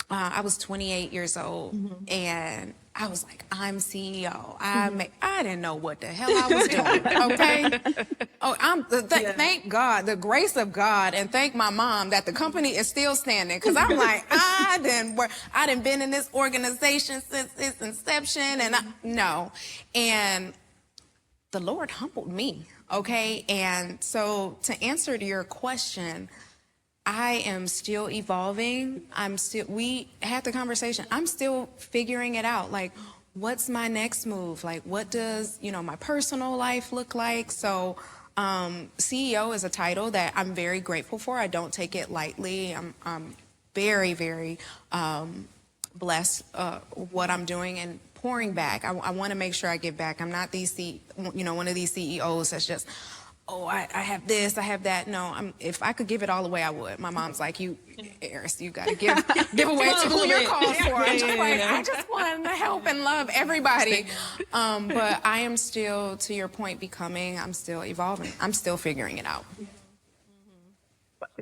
I was 28 years old, and I was like, I'm CEO. I didn't know what the hell I was doing. Okay. Oh, thank God, the grace of God, and thank my mom that the company is still standing. Because I'm like, I didn't been in this organization since its inception, and and the Lord humbled me. Okay, and so to answer to your question, I am still evolving. We had the conversation. I'm still figuring it out. Like, what's my next move? Like, what does, my personal life look like? So, CEO is a title that I'm very grateful for. I don't take it lightly. I'm very, very blessed what I'm doing and pouring back. I want to make sure I give back. I'm not one of these CEOs that's just, I have this, I have that. No, if I could give it all away, I would. My mom's like, Aris, you got to give away to who you're called for. I'm just like, I just want to help and love everybody. But I am still, to your point, becoming. I'm still evolving. I'm still figuring it out.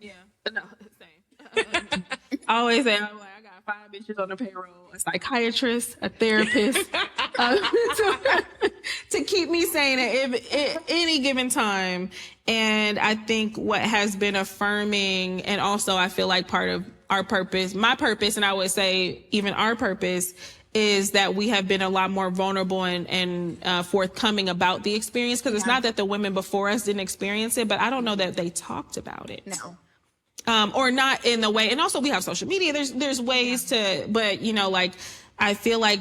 Yeah. No, same. I always say, I'm like, I got 5 bitches on the payroll, a psychiatrist, a therapist, to keep me sane at any given time. And I think what has been affirming, and also I feel like part of our purpose, my purpose, and I would say even our purpose, is that we have been a lot more vulnerable and forthcoming about the experience. Because it's not that the women before us didn't experience it, but I don't know that they talked about it. No. Or not in the way, and also we have social media. There's ways to, but I feel like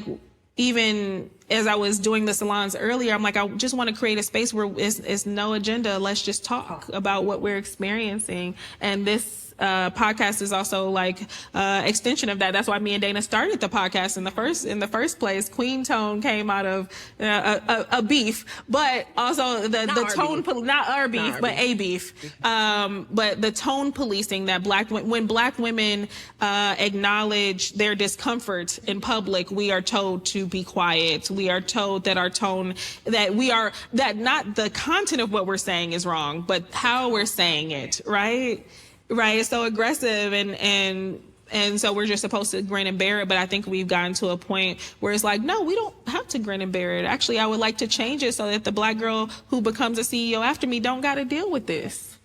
even as I was doing the salons earlier, I'm like, I just want to create a space where it's no agenda. Let's just talk about what we're experiencing. And this podcast is also like extension of that. That's why me and Dayna started the podcast in the first place. Queen Tone came out of a beef, but also the tone, not our beef, but a beef. But the tone policing that when black women acknowledge their discomfort in public, we are told to be quiet. We are told that our tone, that not the content of what we're saying is wrong, but how we're saying it, right? Right. It's so aggressive and so we're just supposed to grin and bear it. But I think we've gotten to a point where it's like, no, we don't have to grin and bear it. Actually, I would like to change it so that the black girl who becomes a CEO after me don't got to deal with this.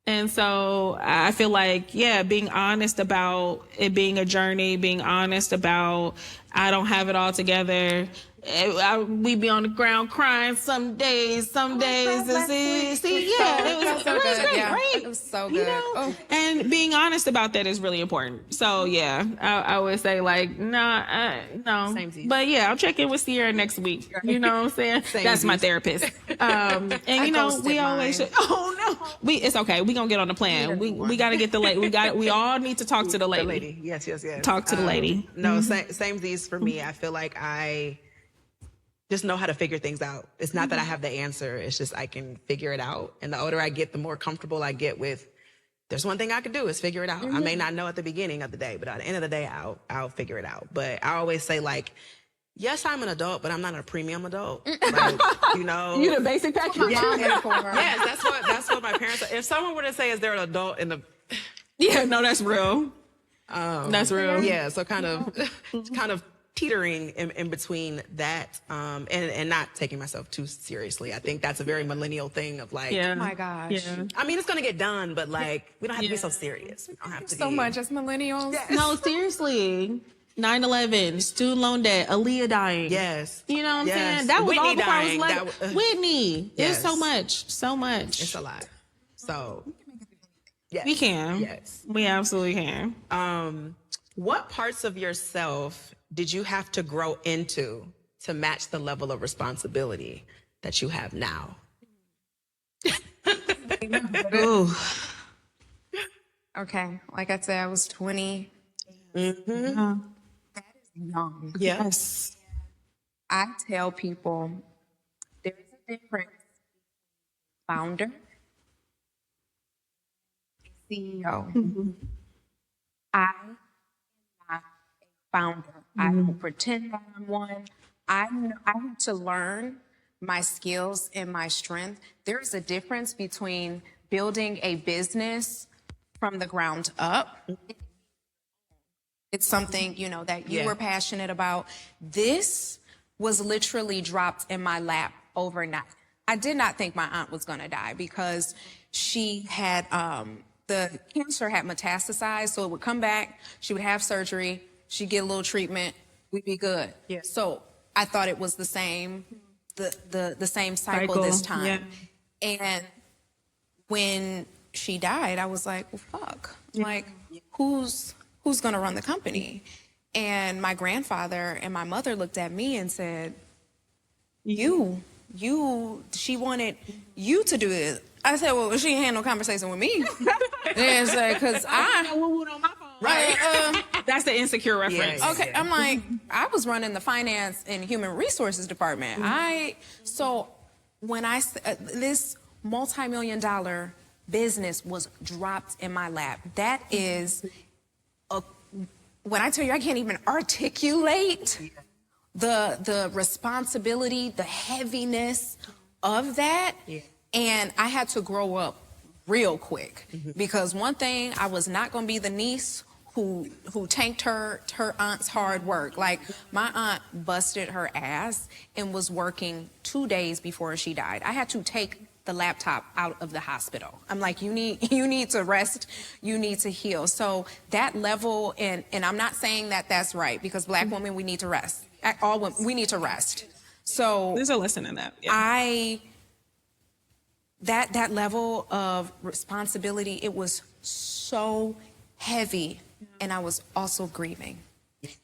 And so I feel like, being honest about it being a journey, being honest about I don't have it all together. We be on the ground crying some days. It was so good. Great, right? It was so good. And being honest about that is really important. So I would say like, no. But I'll check in with Sierra next week. You know what I'm saying? That's my therapist. And we always should, it's okay. We gonna get on the plan. We gotta get the lady. We all need to talk to the lady. Yes. Talk to the lady. No, same these for me. I feel like I just know how to figure things out. It's not that I have the answer. It's just I can figure it out. And the older I get, the more comfortable I get with, there's one thing I can do is figure it out. I may not know at the beginning of the day, but at the end of the day, I'll figure it out. But I always say like, yes, I'm an adult, but I'm not a premium adult. Like, you the basic package. Yes, that's what my parents. If someone were to say, "Is there an adult in the?" That's real. That's real. Yeah, so kind of teetering in between that, and not taking myself too seriously. I think that's a very millennial thing of like, oh my gosh. Yeah. I mean, it's gonna get done, but like, we don't have to be so serious. We don't have to so much as millennials. Yes. No, seriously. 9/11, student loan debt, Aaliyah dying. Yes. You know what I'm saying? That was Whitney all before I was dying. like, Whitney. Yes. There's so much. It's a lot. So, yes. We can. Yes. We absolutely can. What parts of yourself did you have to grow into to match the level of responsibility that you have now? Ooh. Okay, like I said, I was 20. Uh, That is young. yes. I tell people there's a difference founder, CEO. I am not a founder. I don't pretend that I'm one. I had to learn my skills and my strength. There's a difference between building a business from the ground up. It's something, that you were passionate about. This was literally dropped in my lap overnight. I did not think my aunt was going to die because she had, the cancer had metastasized, so it would come back, she would have surgery, she'd get a little treatment, we'd be good. Yeah. So I thought it was the same, the same cycle this time. Yeah. And when she died, I was like, well, fuck. Like, who's going to run the company? And my grandfather and my mother looked at me and said, she wanted you to do this. I said, well, she ain't had no conversation with me. And said, because right. That's the insecure reference. Yeah. Okay, I'm like, I was running the finance and human resources department. So when this multi-million-dollar business was dropped in my lap, that is, when I tell you I can't even articulate the responsibility, the heaviness of that. Yeah. And I had to grow up real quick because one thing, I was not going to be the niece who tanked her aunt's hard work. Like, my aunt busted her ass and was working 2 days before she died. I had to take the laptop out of the hospital. I'm like, you need to rest, you need to heal. So that level, and I'm not saying that that's right, because Black women, we need to rest. All women, we need to rest. So There's a lesson in that. Yeah. That level of responsibility, it was so heavy, and I was also grieving.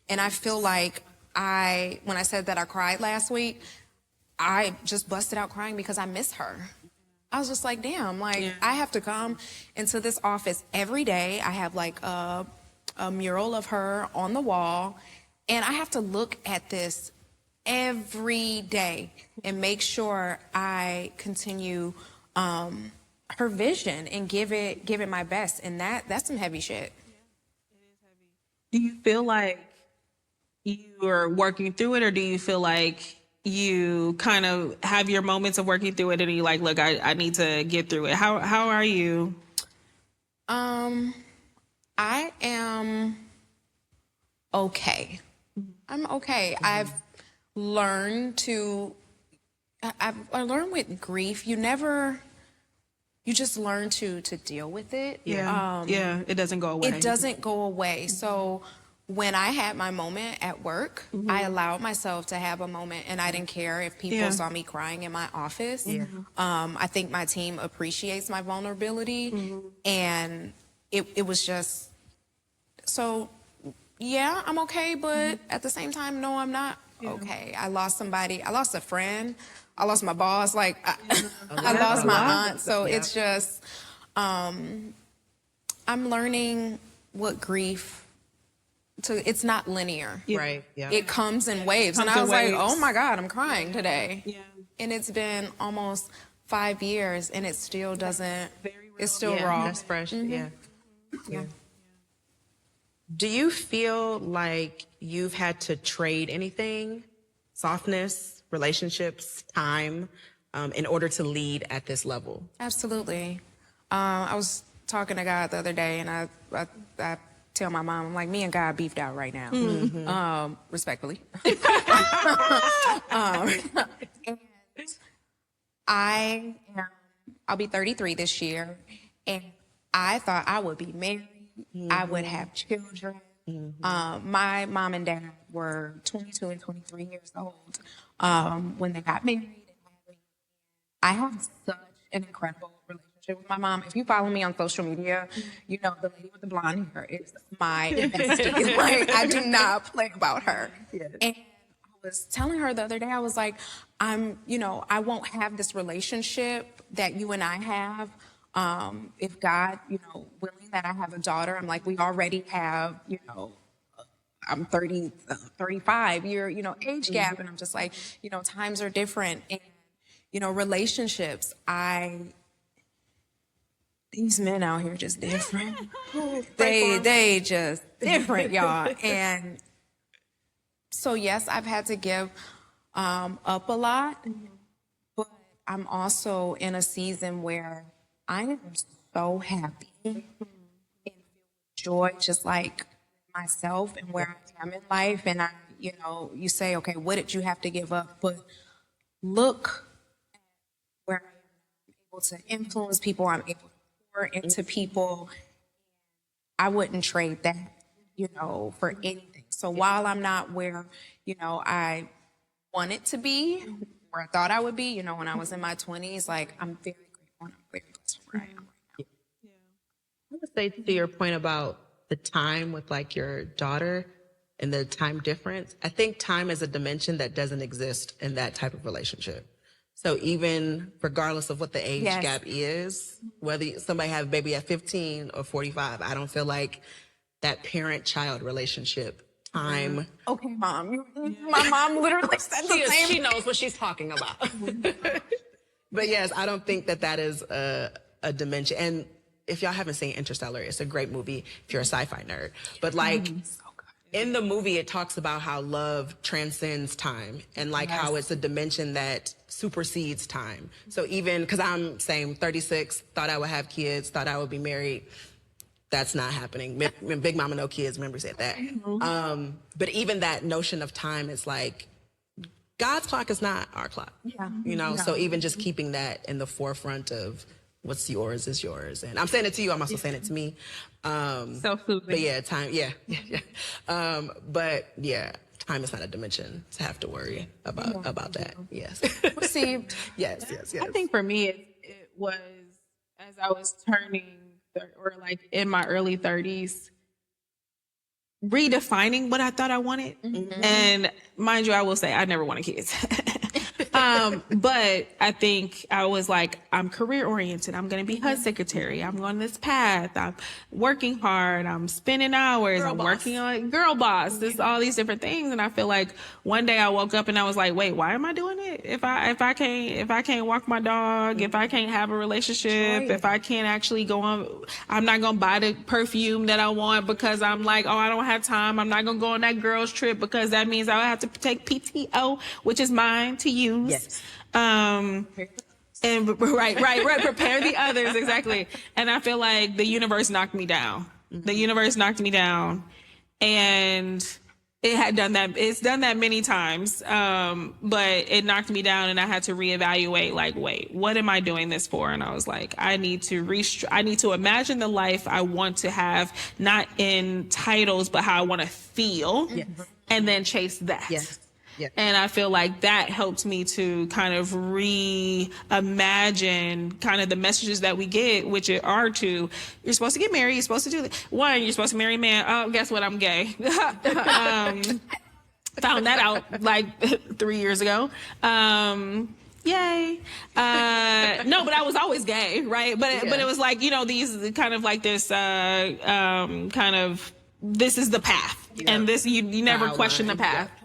And I feel like when I said that I cried last week, I just busted out crying because I miss her. I was just like, damn, I have to come into this office every day. I have like a mural of her on the wall, and I have to look at this every day and make sure I continue her vision and give it my best. And that's some heavy shit. Do you feel like you are working through it, or do you feel like you kind of have your moments of working through it and you're like, look, I need to get through it? How are you? I am okay. I'm okay. I've learned with grief, you just learn to deal with it. Yeah. It doesn't go away. It doesn't go away. So when I had my moment at work, I allowed myself to have a moment, and I didn't care if people saw me crying in my office. I think my team appreciates my vulnerability, and it was just, so yeah, I'm okay, but at the same time, no, I'm not okay. I lost somebody, I lost a friend, I lost my boss, I lost my aunt, so it's just, I'm learning what grief, it's not linear. Right. Yeah. It comes in waves. And I was like, oh my God, I'm crying today. Yeah. And it's been almost 5 years, and it still doesn't, it's still raw. That's fresh. Yeah. Do you feel like you've had to trade anything, softness, relationships, time, in order to lead at this level? Absolutely. I was talking to God the other day, and I tell my mom, I'm like, me and God beefed out right now, respectfully. And I'll be 33 this year, and I thought I would be married, I would have children. My mom and dad were 22 and 23 years old when they got married. I have such an incredible relationship with my mom. If you follow me on social media, you know the lady with the blonde hair is my bestie. I do not play about her. Yes. And I was telling her the other day, I was like, I won't have this relationship that you and I have. If God, willing that I have a daughter, I'm like, we already have, I'm 30, 35 year, age gap. And I'm just like, times are different. And, relationships, these men out here just different. they just different, y'all. And so, yes, I've had to give up a lot, but I'm also in a season where I am so happy and feel joy, just like myself and where I am in life. And you say, okay, what did you have to give up? But look at where I'm able to influence people, I'm able to pour into people. I wouldn't trade that, for anything. So while I'm not where, I wanted to be, where I thought I would be, when I was in my 20s, like, I'm very grateful and I'm very blessed where I am right now. I would say to your point about the time with like your daughter and the time difference, I think time is a dimension that doesn't exist in that type of relationship. So even regardless of what the age gap is, whether somebody have a baby at 15 or 45, I don't feel like that parent-child relationship time. Okay, Mom. My mom literally said the same. She knows what she's talking about. But yes, I don't think that is a dimension. And if y'all haven't seen Interstellar, it's a great movie if you're a sci-fi nerd. But like, in the movie, it talks about how love transcends time and like how it's a dimension that supersedes time. So even, because I'm saying 36, thought I would have kids, thought I would be married. That's not happening. Big Mama No Kids, remember said that. But even that notion of time is like, God's clock is not our clock. So even just keeping that in the forefront of what's yours is yours. And I'm saying it to you, I'm also saying it to me. Self-soothing. But yeah, time, but yeah, time is not a dimension to have to worry about that. Yes. Received. Yes. I think for me, it was as I was turning, or like in my early 30s, redefining what I thought I wanted. And mind you, I will say I never wanted kids. But I think I was like, I'm career oriented. I'm going to be HUD secretary. I'm on this path. I'm working hard. I'm spending hours. I'm working on girl boss. This all these different things. And I feel like one day I woke up and I was like, wait, why am I doing it? If I can't walk my dog, if I can't have a relationship, if I can't actually go on, I'm not going to buy the perfume that I want because I'm like, oh, I don't have time. I'm not going to go on that girls trip because that means I'll have to take PTO, which is mine to use. Yes. And right. Prepare the others. Exactly. And I feel like the universe knocked me down. The universe knocked me down, and it had done that. It's done that many times. But it knocked me down, and I had to reevaluate, like, wait, what am I doing this for? And I was like, I need to imagine the life I want to have, not in titles, but how I want to feel, and then chase that. Yes. Yeah. And I feel like that helped me to kind of reimagine kind of the messages that we get, which are you're supposed to get married, you're supposed to do this. One, you're supposed to marry a man. Oh, guess what? I'm gay. Found that out like 3 years ago. Yay. No, but I was always gay, right? But it was like, these kind of like this kind of, this is the path. Yeah. And this, you never question the path. Yeah.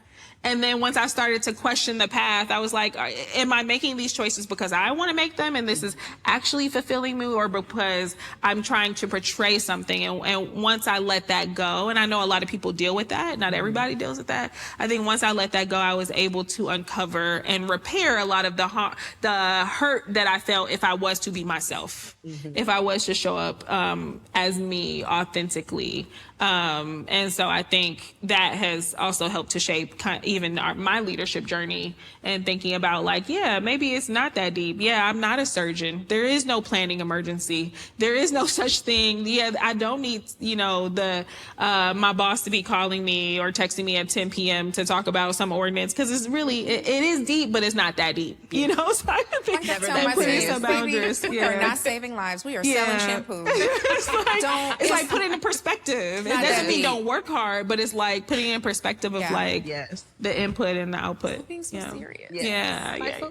And then once I started to question the path, I was like, am I making these choices because I want to make them and this is actually fulfilling me, or because I'm trying to portray something? And once I let that go, and I know a lot of people deal with that, not everybody deals with that. I think once I let that go, I was able to uncover and repair a lot of the hurt that I felt if I was to be myself, if I was to show up as me authentically. And so I think that has also helped to shape even my leadership journey, and thinking about like, yeah, maybe it's not that deep. Yeah, I'm not a surgeon. There is no planning emergency. There is no such thing. Yeah, I don't need, my boss to be calling me or texting me at 10 p.m. to talk about some ordinance, because it's really, it is deep, but it's not that deep, So I think putting some boundaries. We are not saving lives. We are selling shampoo. It's like put it in perspective. It doesn't mean don't work hard, but it's like putting in perspective of like the input and the output. Being so serious.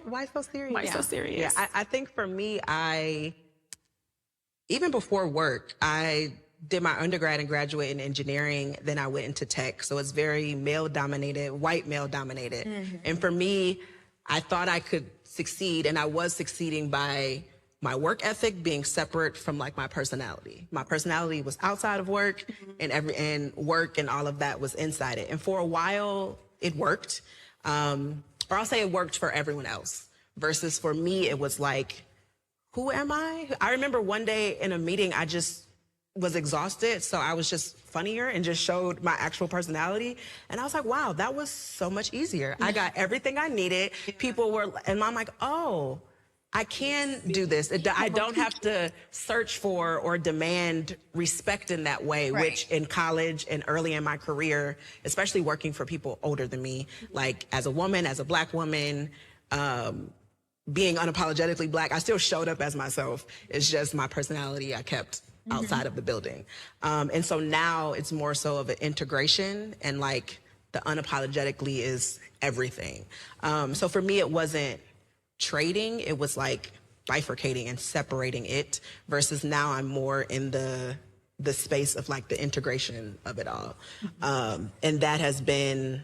Why so serious? Why so serious? Yeah, I think for me, even before work, I did my undergrad and graduate in engineering. Then I went into tech. So it's very male dominated, white male dominated. And for me, I thought I could succeed, and I was succeeding by my work ethic being separate from like my personality. My personality was outside of work, and work and all of that was inside it. And for a while, it worked. Or I'll say it worked for everyone else. Versus for me, it was like, who am I? I remember one day in a meeting, I just was exhausted. So I was just funnier and just showed my actual personality. And I was like, wow, that was so much easier. I got everything I needed. People were, and I'm like, oh, I can do this. I don't have to search for or demand respect in that way, which in college and early in my career, especially working for people older than me, like as a woman, as a Black woman, being unapologetically Black, I still showed up as myself. It's just my personality I kept outside of the building. And so now it's more so of an integration, and like the unapologetically is everything. So for me, it wasn't trading, it was like bifurcating and separating it, versus now I'm more in the space of like the integration of it all. And that has been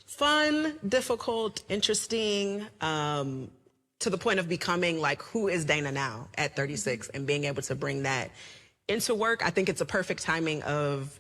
fun, difficult, interesting, to the point of becoming like, who is Dayna now at 36 and being able to bring that into work. I think it's a perfect timing of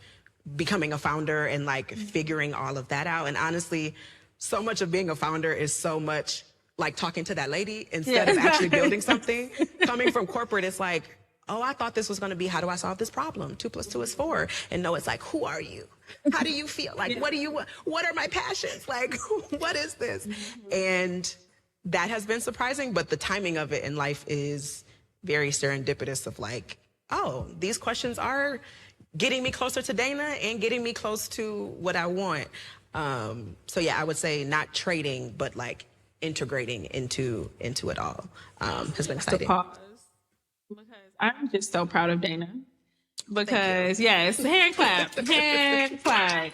becoming a founder and like figuring all of that out. And honestly, so much of being a founder is so much like talking to that lady instead of actually building something. Coming from corporate, it's like, oh, I thought this was going to be, how do I solve this problem? 2 + 2 is 4. And no, it's like, who are you? How do you feel? Like, what do you want? What are my passions? Like, what is this? And that has been surprising, but the timing of it in life is very serendipitous of like, oh, these questions are getting me closer to Dayna and getting me close to what I want. So yeah, I would say not trading, but like integrating into it all has been exciting. Pause, because I'm just so proud of Dayna. Because yes, hand clap, hand clap.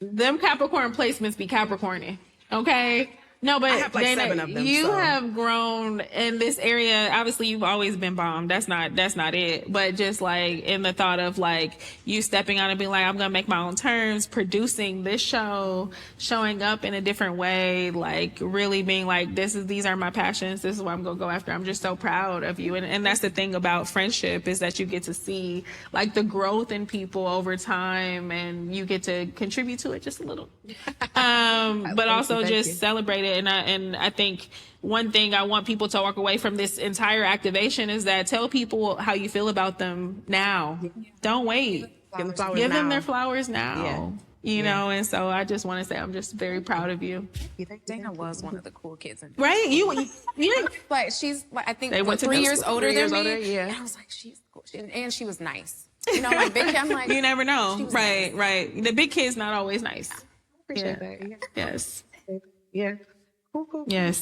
Them Capricorn placements be Capricorny. Okay. No, but I have like Dayna, 7 of them. You have grown in this area. Obviously, you've always been bomb. That's not it. But just like in the thought of like you stepping out and being like, I'm gonna make my own terms, producing this show, showing up in a different way, like really being like, these are my passions. This is what I'm gonna go after. I'm just so proud of you. And that's the thing about friendship, is that you get to see like the growth in people over time, and you get to contribute to it just a little. But also just celebrate it. And I think one thing I want people to walk away from this entire activation is that tell people how you feel about them now. Don't wait. Give them their flowers now. You know, and so I just want to say I'm just very proud of you. Dayna was one of the cool kids. Right? You like, she's like, I think they went 3 years older than me. Yeah. And I was like, she's cool. And she was nice. You know, like big kid, I'm like, you never know. Right, nice. right. The big kid's not always nice. Appreciate that. Yeah. Yes. Yeah. Cool. Yes.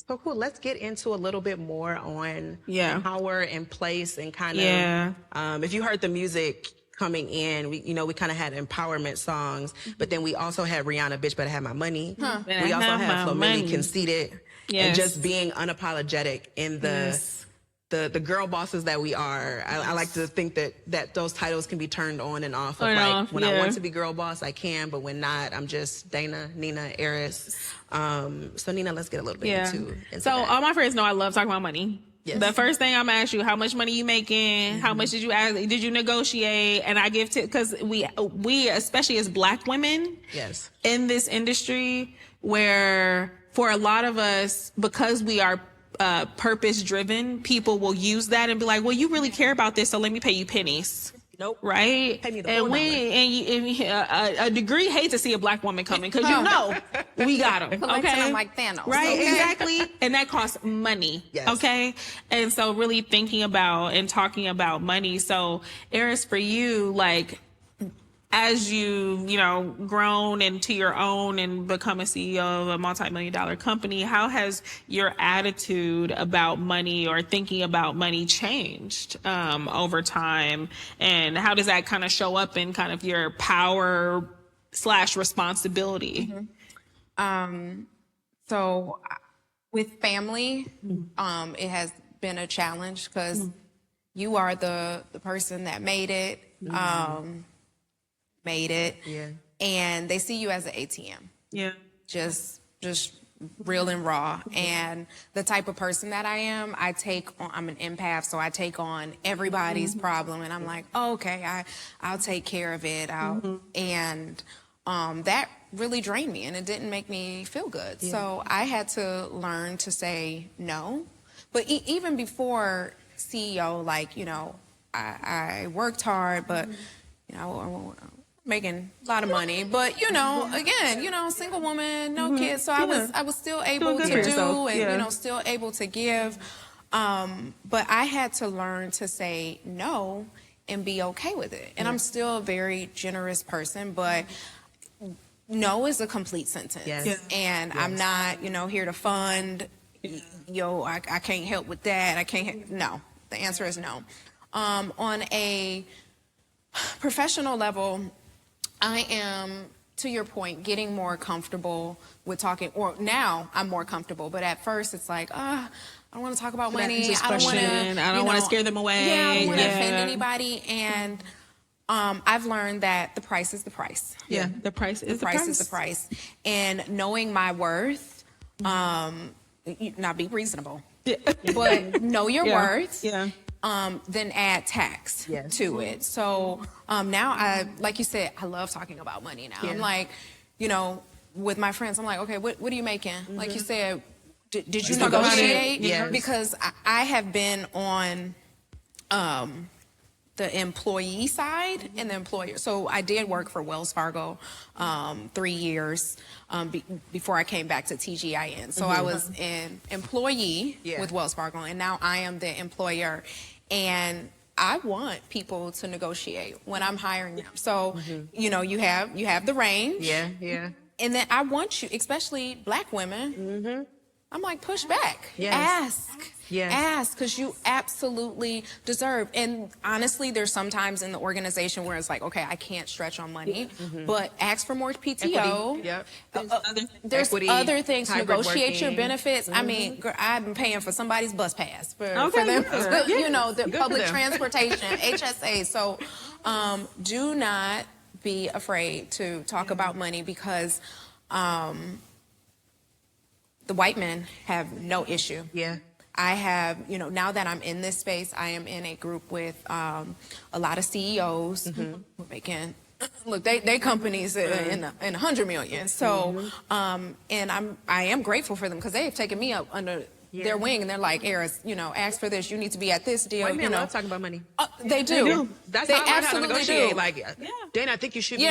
So cool. Let's get into a little bit more on power and place and kind of, if you heard the music coming in, we kind of had empowerment songs, but then we also had Rihanna, Bitch Better Have My Money. We also had Flo Milli, Conceited, and just being unapologetic in the girl bosses that we are. I like to think that those titles can be turned on and off. Of like, when I want to be girl boss, I can, but when not, I'm just Dayna, Nina, Aris. So Nina, let's get a little bit into so that. All my friends know I love talking about money. Yes. The first thing I'm gonna ask you, how much money you making? How much did you negotiate? And I give because we especially as Black women, in this industry, where for a lot of us, because we are purpose driven, people will use that and be like, well, you really care about this, so let me pay you pennies. Nope. Right? Pay me the and a degree hate to see a Black woman coming, because we got them. Okay, I'm like Thanos. Right? Okay. Exactly. And that costs money. Yes. Okay. And so really thinking about and talking about money. So Aris, for you, like, as you know, grown into your own and become a CEO of a multi-million-dollar company, how has your attitude about money or thinking about money changed over time? And how does that kind of show up in kind of your power / responsibility? So with family, it has been a challenge because you are the person that made it, and they see you as an ATM. Yeah. Just real and raw. And the type of person that I am, I'm an empath, so I take on everybody's problem, and I'm like, oh, okay, I'll take care of it. And that really drained me, and it didn't make me feel good. Yeah. So I had to learn to say no. But even before CEO, like, you know, I worked hard, but, you know, making a lot of money, but, you know, again, you know, single woman, no kids. So I was still able to do and, you know, still able to give. But I had to learn to say no and be okay with it. And I'm still a very generous person, but no is a complete sentence. And I'm not, you know, here to fund, I can't help with that. No, the answer is no. On a professional level, I am, to your point, getting more comfortable with talking, or now I'm more comfortable, but at first it's like, I don't want to talk about money. I don't want to scare them away. Yeah, I don't want to offend anybody. And I've learned that the price is the price. Yeah, the price is the price. And knowing my worth, not be reasonable, but know your worth. Yeah. Then add tax to it. So now like you said, I love talking about money now. I'm like, you know, with my friends, I'm like, okay, what are you making? Like you said, did you negotiate? Yes. Because I have been on the employee side and the employer. So I did work for Wells Fargo 3 years before I came back to TGIN. So I was an employee with Wells Fargo, and now I am the employer. And I want people to negotiate when I'm hiring them. So, you know, you have the range. Yeah. And then I want you, especially Black women, I'm like, push back. Ask. Ask, because you absolutely deserve. And honestly, there's sometimes in the organization where it's like, okay, I can't stretch on money, but ask for more PTO. There's other things. Negotiate your benefits. I mean, girl, I've been paying for somebody's bus pass for them, you know, the public transportation, HSA. So do not be afraid to talk about money, because the white men have no issue. I have, you know, now that I'm in this space, I am in a group with a lot of CEOs who are making, look, they companies in 100 million. So, and I am grateful for them, because they have taken me up under their wing, and they're like, Aris, you know, ask for this, you need to be at this deal. White men love talking about money. They do. That's how I learned how to negotiate. Like, Dayna, I think you should be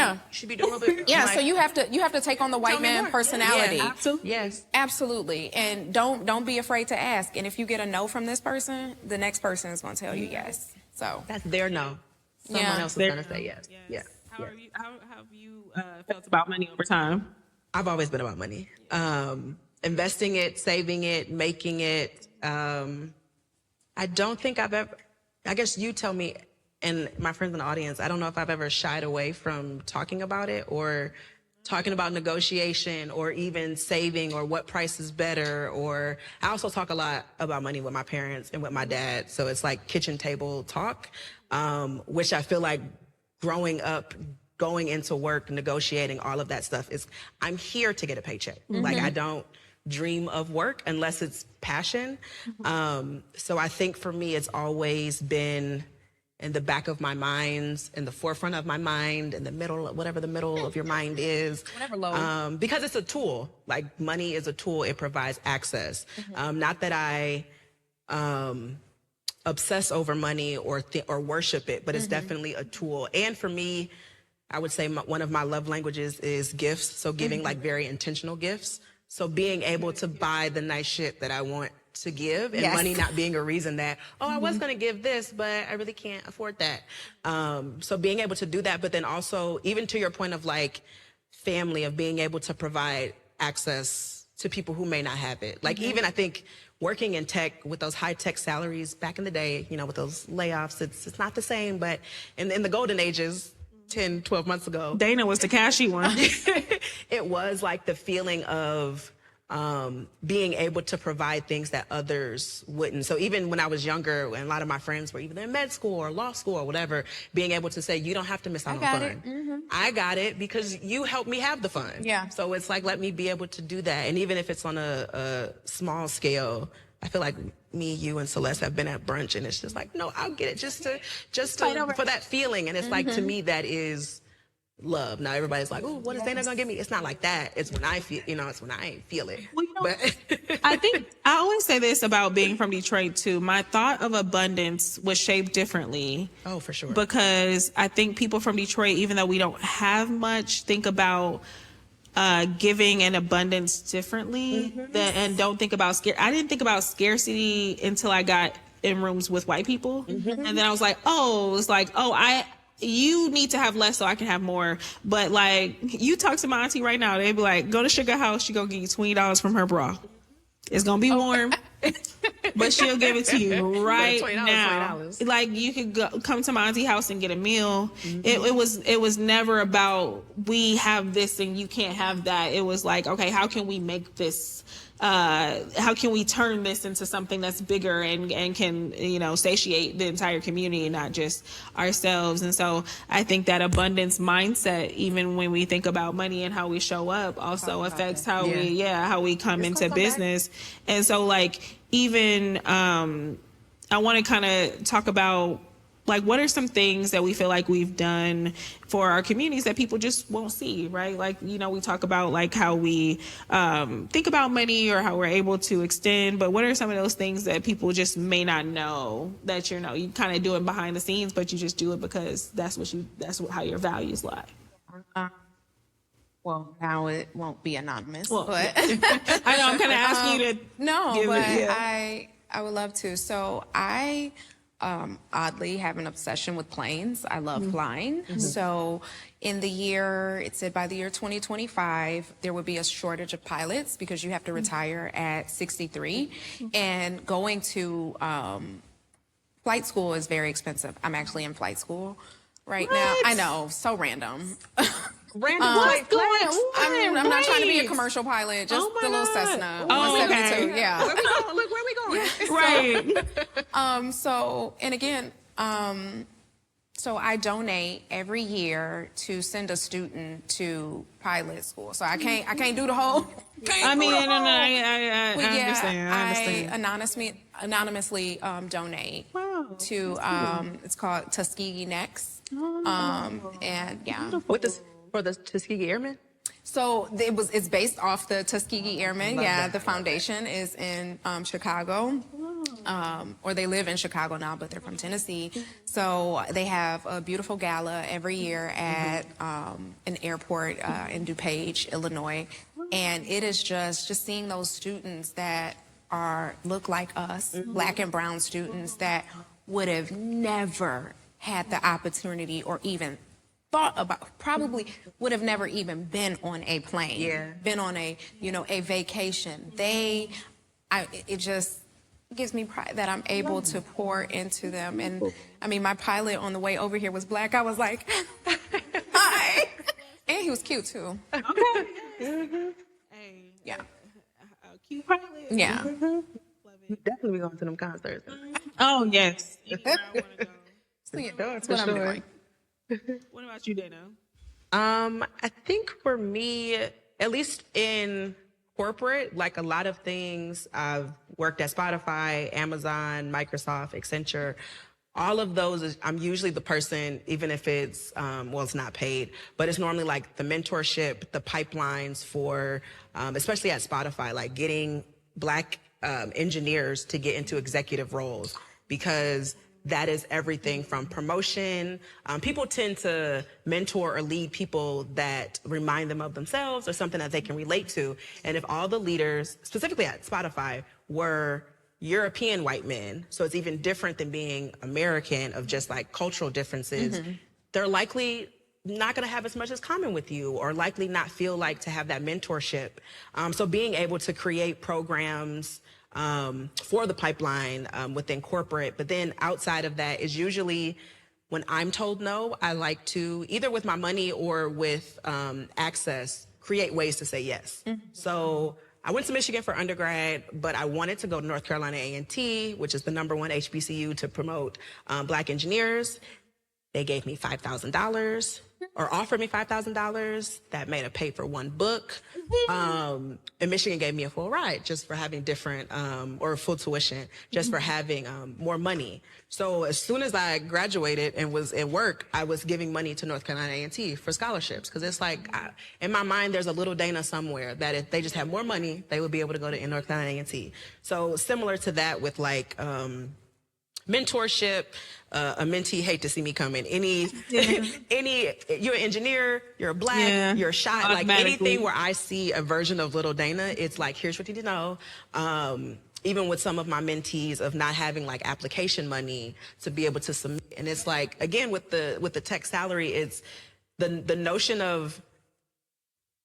doing a little bit. Yeah, so you have to take on the white man personality. Absolutely. Yes, absolutely. And don't be afraid to ask. And if you get a no from this person, the next person is going to tell you yes. So that's their no. Someone else is going to say yes. How have you felt about money over time? I've always been about money. Investing it, saving it, making it. I don't think I've ever, I guess you tell me, and my friends in the audience, I don't know if I've ever shied away from talking about it, or talking about negotiation, or even saving, or what price is better. Or I also talk a lot about money with my parents and with my dad. So it's like kitchen table talk, which I feel like growing up, going into work, negotiating, all of that stuff is, I'm here to get a paycheck. Like, I don't dream of work unless it's passion. So I think for me, it's always been in the back of my mind, in the forefront of my mind, in the middle, whatever the middle of your mind is. Whatever low. Because it's a tool. Like, money is a tool. It provides access. Not that I obsess over money or worship it, but it's definitely a tool. And for me, I would say one of my love languages is gifts. So giving like very intentional gifts. So being able to buy the nice shit that I want to give, and money not being a reason that, I was going to give this, but I really can't afford that. So being able to do that, but then also even to your point of like family, of being able to provide access to people who may not have it. Like even I think working in tech with those high tech salaries back in the day, you know, with those layoffs, it's not the same, but in the golden ages, 10, 12 months ago. Dayna was the cashy one. It was like the feeling of being able to provide things that others wouldn't. So even when I was younger, and a lot of my friends were either in med school or law school or whatever, being able to say, you don't have to miss out on fun. I got it because you helped me have the fun. Yeah. So it's like, let me be able to do that. And even if it's on a small scale, I feel like me, you, and Celeste have been at brunch, and it's just like, no, I'll get it just to for that feeling. And it's like, to me, that is love. Now everybody's like, oh, what is Dayna gonna give me? It's not like that. It's when I feel, it's when I feel it. Well, but I think I always say this about being from Detroit too. My thought of abundance was shaped differently. Oh, for sure. Because I think people from Detroit, even though we don't have much, think about giving and abundance differently, and don't think about I didn't think about scarcity until I got in rooms with white people, and then I was like, you need to have less so I can have more. But like, you talk to my auntie right now, they'd be like, go to Sugar House, she gonna give you $20 from her bra. It's gonna be warm, but she'll give it to you right now. $20. Like, you could come to my auntie house and get a meal. It was never about we have this and you can't have that. It was like, okay, how can we make this? How can we turn this into something that's bigger and can, satiate the entire community and not just ourselves? And so I think that abundance mindset, even when we think about money and how we show up, also affects how we come into business. And so like, even, I want to kind of talk about, like, what are some things that we feel like we've done for our communities that people just won't see, right? Like, we talk about like how we think about money or how we're able to extend, but what are some of those things that people just may not know that you kind of do it behind the scenes, but you just do it because that's how your values lie? Well, now it won't be anonymous, but I know I'm kind of asking you to. No, but I would love to. So I oddly have an obsession with planes. I love flying. So in the year, it said by the year 2025, there would be a shortage of pilots because you have to retire at 63. And going to flight school is very expensive. I'm actually in flight school right now. I know, so random. Random flight. I'm not trying to be a commercial pilot, just the little Cessna 172. Okay. Yeah. Where we going? Look, where we going? Right. So I donate every year to send a student to pilot school. So I can't do the whole. I understand. I anonymously donate to it's called Tuskegee Next. And yeah. For the Tuskegee Airmen? So it's based off the Tuskegee Airmen. The foundation is in Chicago, or they live in Chicago now, but they're from Tennessee. So they have a beautiful gala every year at an airport in DuPage, Illinois, and it is just seeing those students that look like us, Black and brown students that would have never had the opportunity or even thought about, probably would have never even been on a plane, been on a vacation. It just gives me pride that I'm able to pour into them. And I mean, my pilot on the way over here was Black. I was like, hi. And he was cute too. Okay. Hey, yeah. A cute pilot. Yeah. Definitely be going to them concerts. Oh, yes. So, yeah, that's what I'm doing. What about you, Dayna? I think for me, at least in corporate, like a lot of things, I've worked at Spotify, Amazon, Microsoft, Accenture. All of those, I'm usually the person, even if it's, it's not paid, but it's normally like the mentorship, the pipelines for, especially at Spotify, like getting Black engineers to get into executive roles, because that is everything from promotion. People tend to mentor or lead people that remind them of themselves or something that they can relate to. And if all the leaders, specifically at Spotify, were European white men, so it's even different than being American of just like cultural differences, they're likely not going to have as much as common with you, or likely not feel like to have that mentorship. So being able to create programs for the pipeline within corporate, but then outside of that is usually when I'm told no, I like to, either with my money or with access, create ways to say yes. So I went to Michigan for undergrad, but I wanted to go to North Carolina A&T, which is the #1 HBCU to promote Black engineers. They gave me $5,000 or offered me $5,000. That made a pay for one book. And Michigan gave me a full ride just for having different, or full tuition, just for having more money. So as soon as I graduated and was at work, I was giving money to North Carolina A&T for scholarships. Because it's like, in my mind, there's a little Dayna somewhere that if they just had more money, they would be able to go to North Carolina A&T. So similar to that with like, mentorship, a mentee hate to see me coming. You're an engineer, you're Black, you're shy, like anything where I see a version of little Dayna, it's like, here's what you need to know. Even with some of my mentees of not having like application money to be able to submit. And it's like, again, with the tech salary, it's the notion of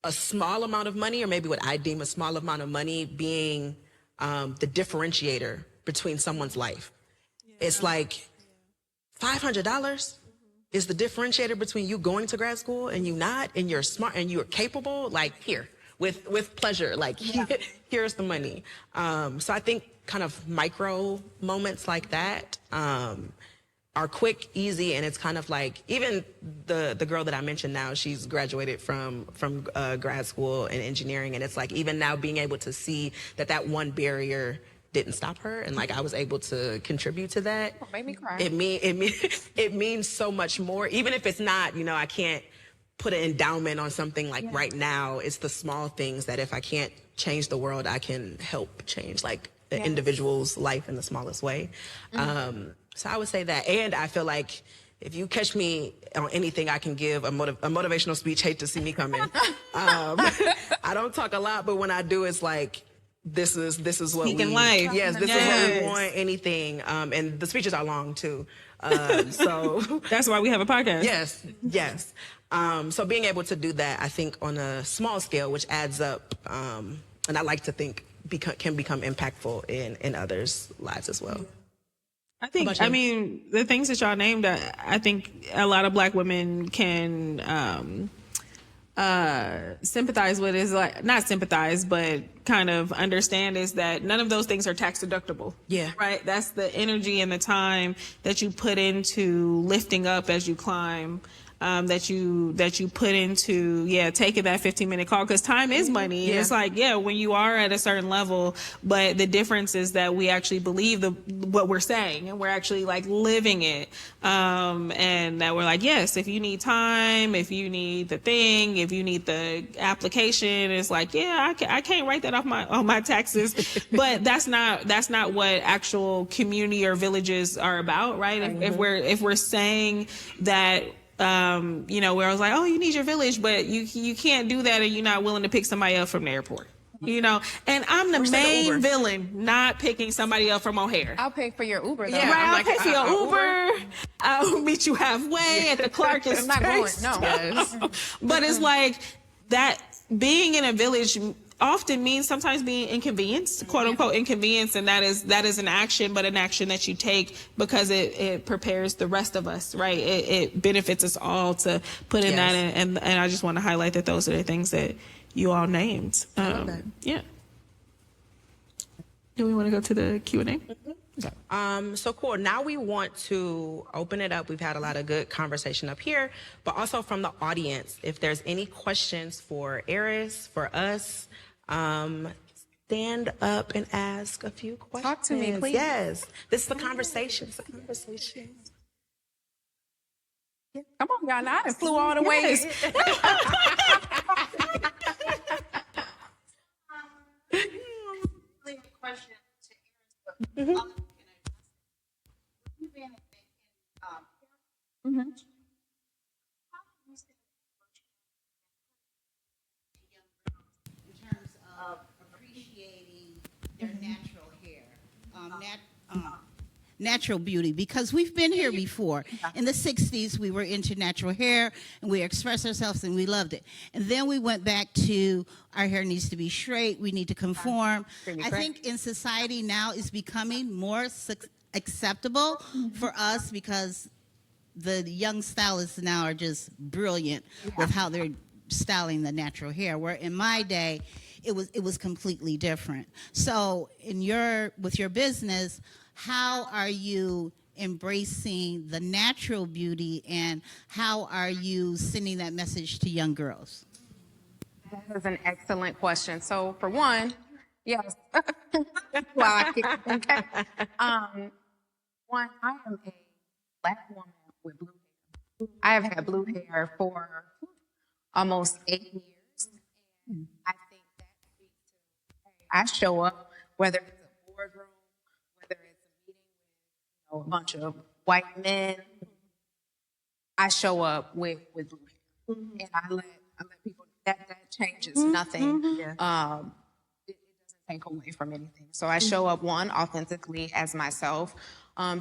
a small amount of money, or maybe what I deem a small amount of money, being the differentiator between someone's life. It's like $500 is the differentiator between you going to grad school and you not, and you're smart and you're capable, like here, with pleasure, like here's the money. So I think kind of micro moments like that are quick, easy, and it's kind of like, even the girl that I mentioned now, she's graduated from grad school in engineering, and it's like, even now being able to see that one barrier didn't stop her, and like I was able to contribute to that. Oh, made me cry. It means so much more, even if it's not, I can't put an endowment on something like right now. It's the small things that if I can't change the world, I can help change like the individual's life in the smallest way. So I would say that, and I feel like if you catch me on anything, I can give a motivational speech. Hate to see me coming. I don't talk a lot, but when I do, it's like, this is what Speaking we life. Yes, this is what we want. Anything, and the speeches are long too. So that's why we have a podcast. Yes. So being able to do that, I think on a small scale, which adds up, and I like to think can become impactful in others' lives as well. I mean, the things that y'all named, I think a lot of Black women can sympathize with, is like, not sympathize, but kind of understand, is that none of those things are tax deductible. Yeah. Right? That's the energy and the time that you put into lifting up as you climb. That you put into taking that 15-minute call, because time is money. Yeah. It's like when you are at a certain level, but the difference is that we actually believe what we're saying, and we're actually like living it, and that we're like, yes, if you need time, if you need the thing, if you need the application, it's like, I can't write that off on my taxes. But that's not what actual community or villages are about, right? If we're saying that, where I was like, oh, you need your village, but you can't do that, and you're not willing to pick somebody up from the airport, and I'm the main villain, not picking somebody up from O'Hare. I'll pay for your Uber, though. Yeah, right, I'll pay for your Uber. I'll meet you halfway at the Clark and I'm not going, no. Yes. But it's like that, being in a village often means sometimes being inconvenienced, quote unquote inconvenience, and that is an action, but an action that you take because it prepares the rest of us, right? It benefits us all to put in that, and I just want to highlight that those are the things that you all named. Yeah. Do we want to go to the Q&A? So cool. Now we want to open it up. We've had a lot of good conversation up here, but also from the audience, if there's any questions for Aris, for us, stand up and ask a few questions. Talk to me, please. Yes. This is the conversation. It's a conversation. Yeah. Come on, y'all. Now I done flew all the way. Really a question to Aris, but you being in how do you see young girls in terms of appreciating their natural hair? natural beauty, because we've been here before. In the 60s, we were into natural hair, and we expressed ourselves, and we loved it. And then we went back to our hair needs to be straight, we need to conform. I think in society now it's becoming more acceptable for us, because the young stylists now are just brilliant with how they're styling the natural hair, where in my day it was completely different. So with your business, how are you embracing the natural beauty, and how are you sending that message to young girls? That is an excellent question. So for one, yes. Okay. One, I am a Black woman with blue hair. I have had blue hair for almost 8 years. And I think that speaks to, hey, I show up, whether it's a boardroom, whether it's a meeting with a bunch of white men, I show up with blue hair. And I let people know that changes nothing. It doesn't take away from anything. So I show up, one, authentically as myself.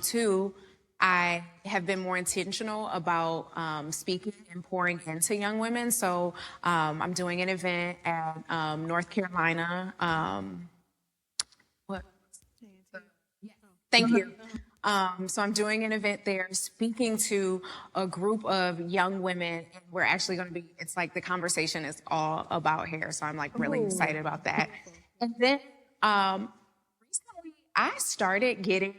Two, I have been more intentional about speaking and pouring into young women. So I'm doing an event at North Carolina. Thank you. So I'm doing an event there, speaking to a group of young women, and we're actually going to be, it's like the conversation is all about hair. So I'm like really excited about that. And then recently I started getting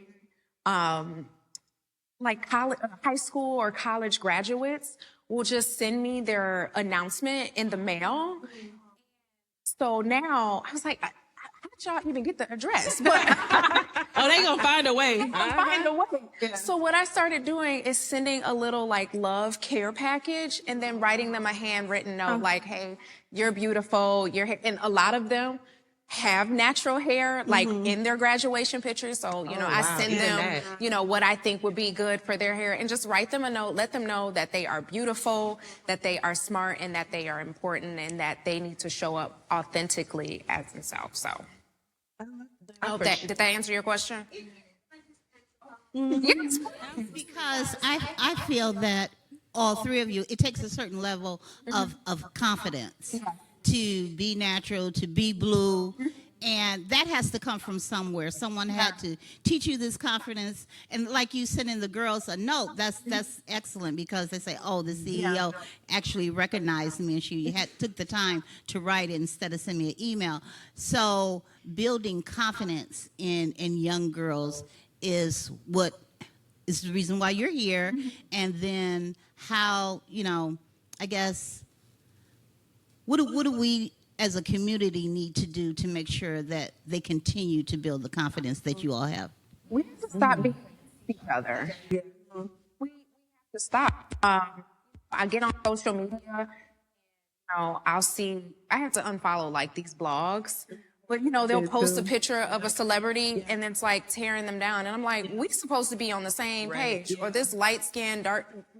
like high school or college graduates will just send me their announcement in the mail. So now I was like, how did y'all even get the address? But Oh, they gonna find a way. find a way. Yeah. So what I started doing is sending a little like love care package, and then writing them a handwritten note like, hey, you're beautiful, your hair. And a lot of them have natural hair, like in their graduation pictures. So, I send them, what I think would be good for their hair, and just write them a note, let them know that they are beautiful, that they are smart, and that they are important, and that they need to show up authentically as themselves. So, I hope did that answer your question? Yes. Because I feel that all three of you, it takes a certain level of confidence to be natural, to be blue, and that has to come from somewhere. Someone had to teach you this confidence, and like you sending the girls a note, that's excellent, because they say, oh, the CEO actually recognized me, and she took the time to write it instead of sending me an email. So building confidence in young girls is what is the reason why you're here, and then how, I guess, what do we as a community need to do to make sure that they continue to build the confidence that you all have? We have to stop being each other. We have to stop. I get on social media, I'll see, I have to unfollow like these blogs, but they'll post a picture of a celebrity and it's like tearing them down. And I'm like, we supposed to be on the same page, or this light skin,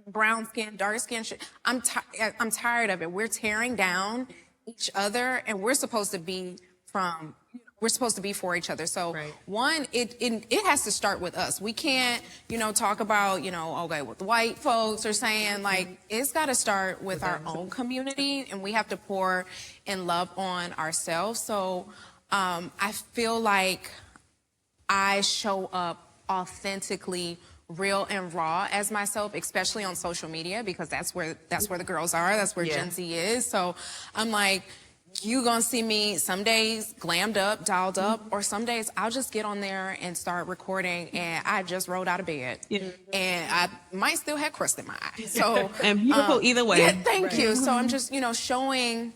brown skin, dark skin shit. I'm tired of it. We're tearing down each other, and we're supposed to be for each other. So one, it has to start with us. We can't, talk about, okay, what the white folks are saying. Like, it's got to start with our own community, and we have to pour in love on ourselves. So I feel like I show up authentically, real and raw as myself, especially on social media, because that's where the girls are. That's where Gen Z is. So I'm like, you gonna see me some days glammed up, dolled up, or some days I'll just get on there and start recording, and I just rolled out of bed, and I might still have crust in my eye. So and beautiful either way. Yeah, thank you. So I'm just showing,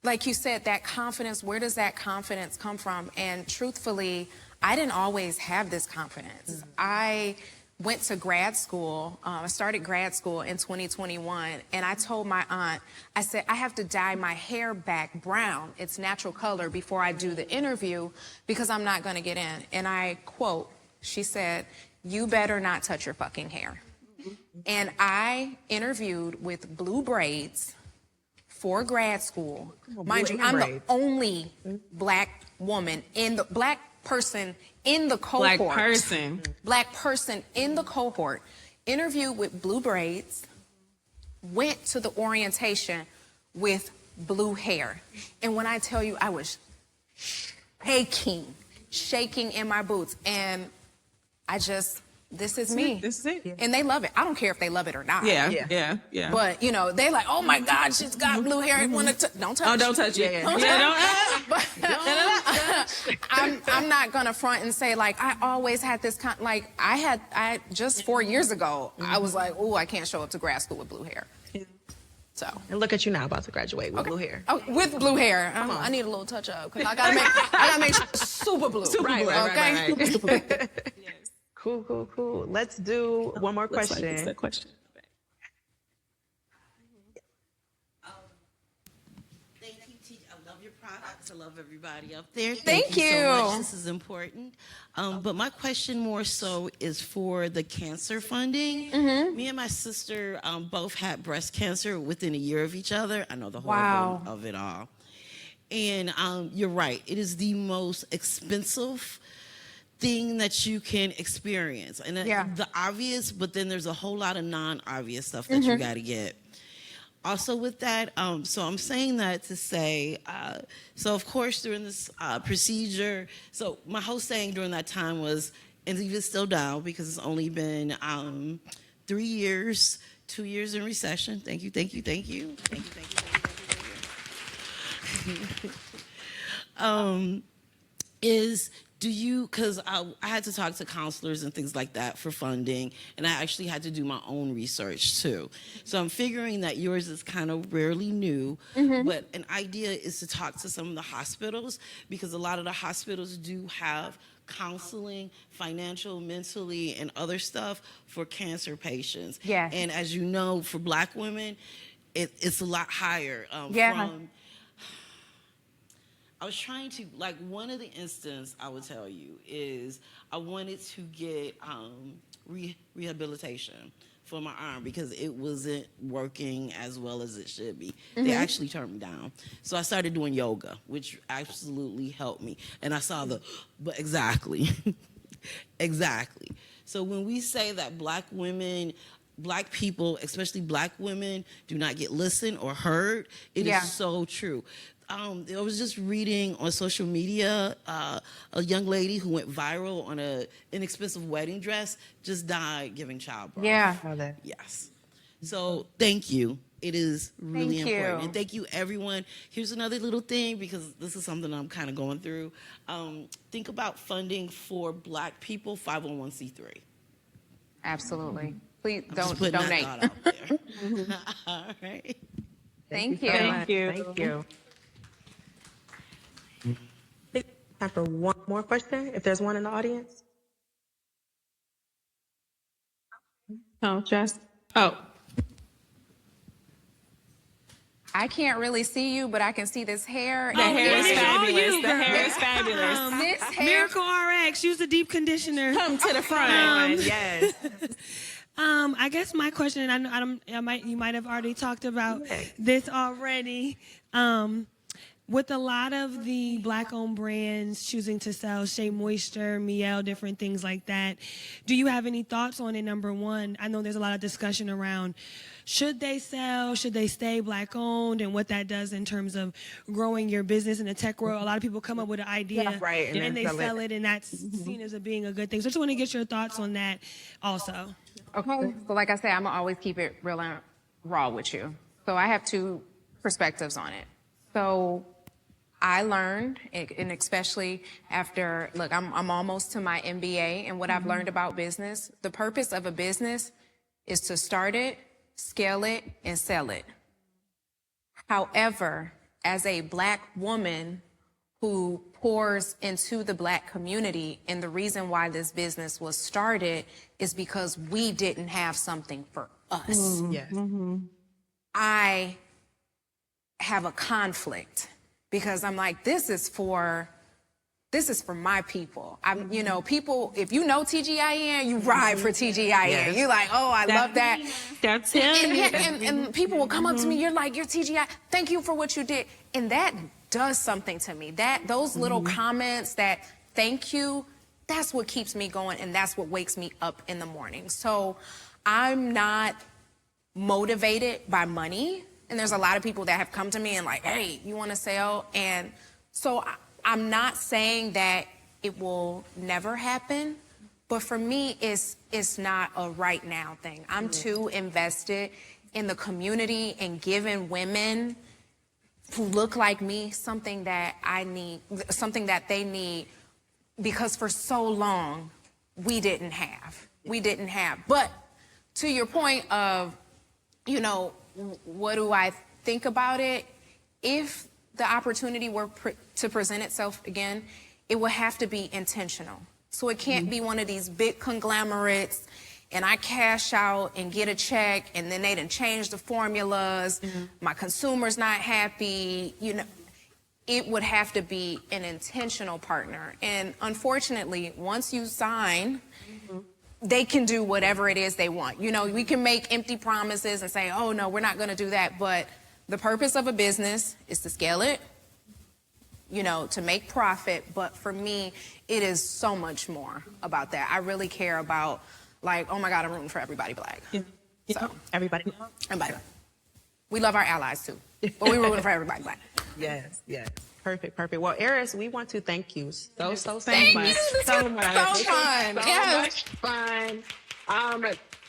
like you said, that confidence. Where does that confidence come from? And truthfully, I didn't always have this confidence. I went to grad school. I started grad school in 2021, and I told my aunt, I said, I have to dye my hair back brown, its natural color, before I do the interview, because I'm not going to get in. And I quote, she said, you better not touch your fucking hair. And I interviewed with blue braids for grad school. Mind you, I'm the only black woman in the black person in the cohort. Black person. In the cohort, interviewed with blue braids, went to the orientation with blue hair. And when I tell you, I was shaking in my boots. And this is me. This is it. And they love it. I don't care if they love it or not. Yeah. But, you know, they like, oh my God, she's got blue hair. Don't touch it. Don't touch it. I'm not gonna front and say like I always had this I just 4 years ago I was like, oh, I can't show up to grad school with blue hair. So And look at you now, about to graduate with blue hair. oh, with blue hair, I need a little touch up because I gotta make super blue. Right. Cool. Let's do one more question. It's the question. Thank you, T. I love your products. I love everybody up there. Thank you so you. much. This is important. But my question more so is for the cancer funding. Me and my sister both had breast cancer within a year of each other. I know the horror of it all. And you're right. It is the most expensive thing that you can experience. And the obvious, but then there's a whole lot of non-obvious stuff that you got to get. Also with that, so I'm saying that to say, so of course during this procedure, so my whole saying during that time was, and even still down because it's only been 3 years, 2 years in recession. Thank you. Because I had to talk to counselors and things like that for funding, and I actually had to do my own research too. So I'm figuring that yours is kind of rarely new, but an idea is to talk to some of the hospitals, because a lot of the hospitals do have counseling, financial, mentally, and other stuff for cancer patients. Yes. And as you know, for Black women, it's a lot higher. I was trying to, like, one of the instances I would tell you is I wanted to get rehabilitation for my arm because it wasn't working as well as it should be. They actually turned me down. So I started doing yoga, which absolutely helped me. And I saw but exactly. So when we say that Black people, especially Black women, do not get listened or heard, it is so true. I was just reading on social media, a young lady who went viral on an inexpensive wedding dress just died giving childbirth. Yeah. Yes. So thank you. It is really Thank you. important. And thank you, everyone. Here's another little thing, because this is something I'm kind of going through. Think about funding for Black people, 501c3. Absolutely. Please I'm just don't putting donate. that thought out there. All right. Thank you. Thank you. Time for one more question, if there's one in the audience. I can't really see you, but I can see this hair. The hair is it is all fabulous. you, The girl. hair is fabulous. This hair. Miracle RX, use the deep conditioner. Come to the front. Yes. I guess my question, and you might have already talked about this already. With a lot of the Black-owned brands choosing to sell Shea Moisture, Miel, different things like that, do you have any thoughts on it? Number one, I know there's a lot of discussion around should they sell, should they stay Black-owned, and what that does in terms of growing your business in the tech world. A lot of people come up with an idea, and they sell it, and that's seen as being a good thing. So I just want to get your thoughts on that also. Okay. So like I say, I'm going to always keep it real and raw with you. So I have two perspectives on it. So I learned, and especially after, look, I'm almost to my MBA, and what I've learned about business, the purpose of a business is to start it, scale it, and sell it. However, as a Black woman who pours into the Black community, and the reason why this business was started is because we didn't have something for us. Yes. I have a conflict because I'm like, this is for my people. You know, people, if you know TGIN, you ride for TGIN. Yes. You're like, oh, I love that. That's him. And people will come up to me, you're like, you're TGI. Thank you for what you did. And that does something to me. Those little comments that thank you, that's what keeps me going, and that's what wakes me up in the morning. So I'm not motivated by money. And there's a lot of people that have come to me and like, hey, you want to sell? And so I'm not saying that it will never happen, but for me, it's not a right now thing. I'm too invested in the community and giving women who look like me something that I need, something that they need, because for so long, we didn't have. But to your point of, you know, what do I think about it? If the opportunity were to present itself again, it would have to be intentional. So it can't be one of these big conglomerates and I cash out and get a check and then they done change the formulas. My consumer's not happy. You know, it would have to be an intentional partner. And unfortunately, once you sign, they can do whatever it is they want. You know, we can make empty promises and say, oh, no, we're not going to do that. But the purpose of a business is to scale it, you know, to make profit. But for me, it is so much more about that. I really care about, like, oh, my God, I'm rooting for everybody black. So Everybody. we love our allies, too. But we're rooting for everybody black. Yes. Perfect. Well, Aris, we want to thank you so much. So much fun. Much fun.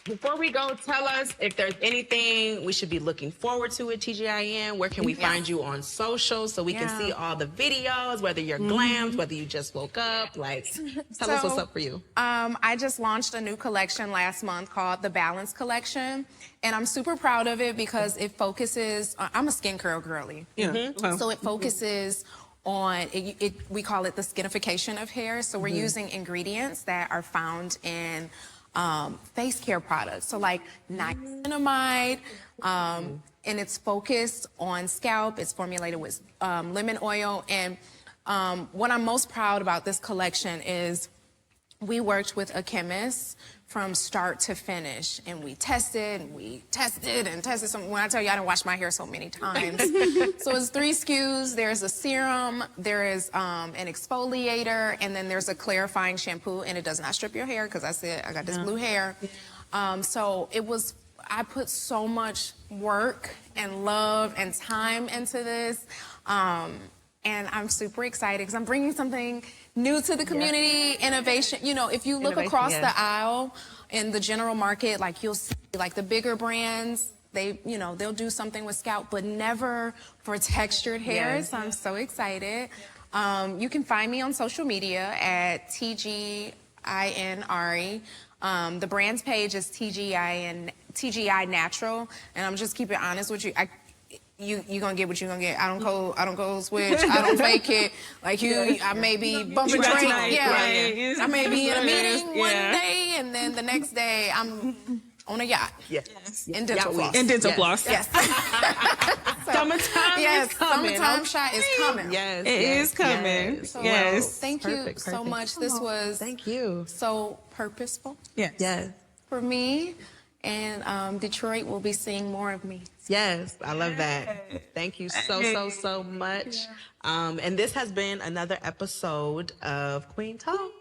Before we go, tell us if there's anything we should be looking forward to at TGIN. Where can we find you on social so we can see all the videos, whether you're glammed, whether you just woke up? Like, tell us what's up for you. I just launched a new collection last month called the Balance Collection. And I'm super proud of it because it focuses, I'm a skincare girly. So it focuses on, we call it the skinification of hair. So we're using ingredients that are found in face care products. So like niacinamide, and it's focused on scalp. It's formulated with lemon oil. And what I'm most proud about this collection is we worked with a chemist from start to finish, and we tested and tested. So when I tell you I didn't wash my hair so many times. So it's 3 SKUs. There's a serum, there is an exfoliator, and then there's a clarifying shampoo, and it does not strip your hair because I said I got this blue hair. So I put so much work and love and time into this. And I'm super excited because I'm bringing something new to the community, innovation. You know, if you look across the aisle in the general market, like you'll see like the bigger brands, they'll do something with scalp, but never for textured hair. So I'm so excited. You can find me on social media at tgin Ari. The brand's page is TGI Natural, and I'm just keeping it honest with you. You gonna get what you gonna get. I don't code switch. I don't fake it. Like I may be bumping drink. I may be in a meeting one day, and then the next day I'm on a yacht. In dental floss. Yes. Summertime is coming. Summertime shot is coming. It is coming. So, thank you so much. This was so purposeful. Yes. For me. And Detroit will be seeing more of me. Yes, I love that. Thank you so much. And this has been another episode of Queen Tone.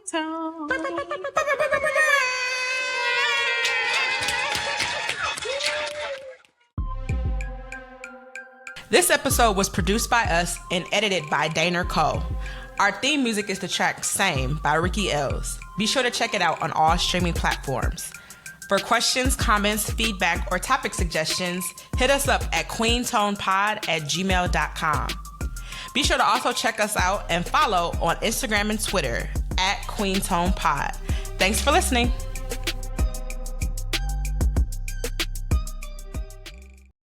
This episode was produced by us and edited by Dayna Co. Our theme music is the track Same by Ricky Ells. Be sure to check it out on all streaming platforms. For questions, comments, feedback, or topic suggestions, hit us up at queentonepod@gmail.com. Be sure to also check us out and follow on Instagram and Twitter @queentonepod. Thanks for listening.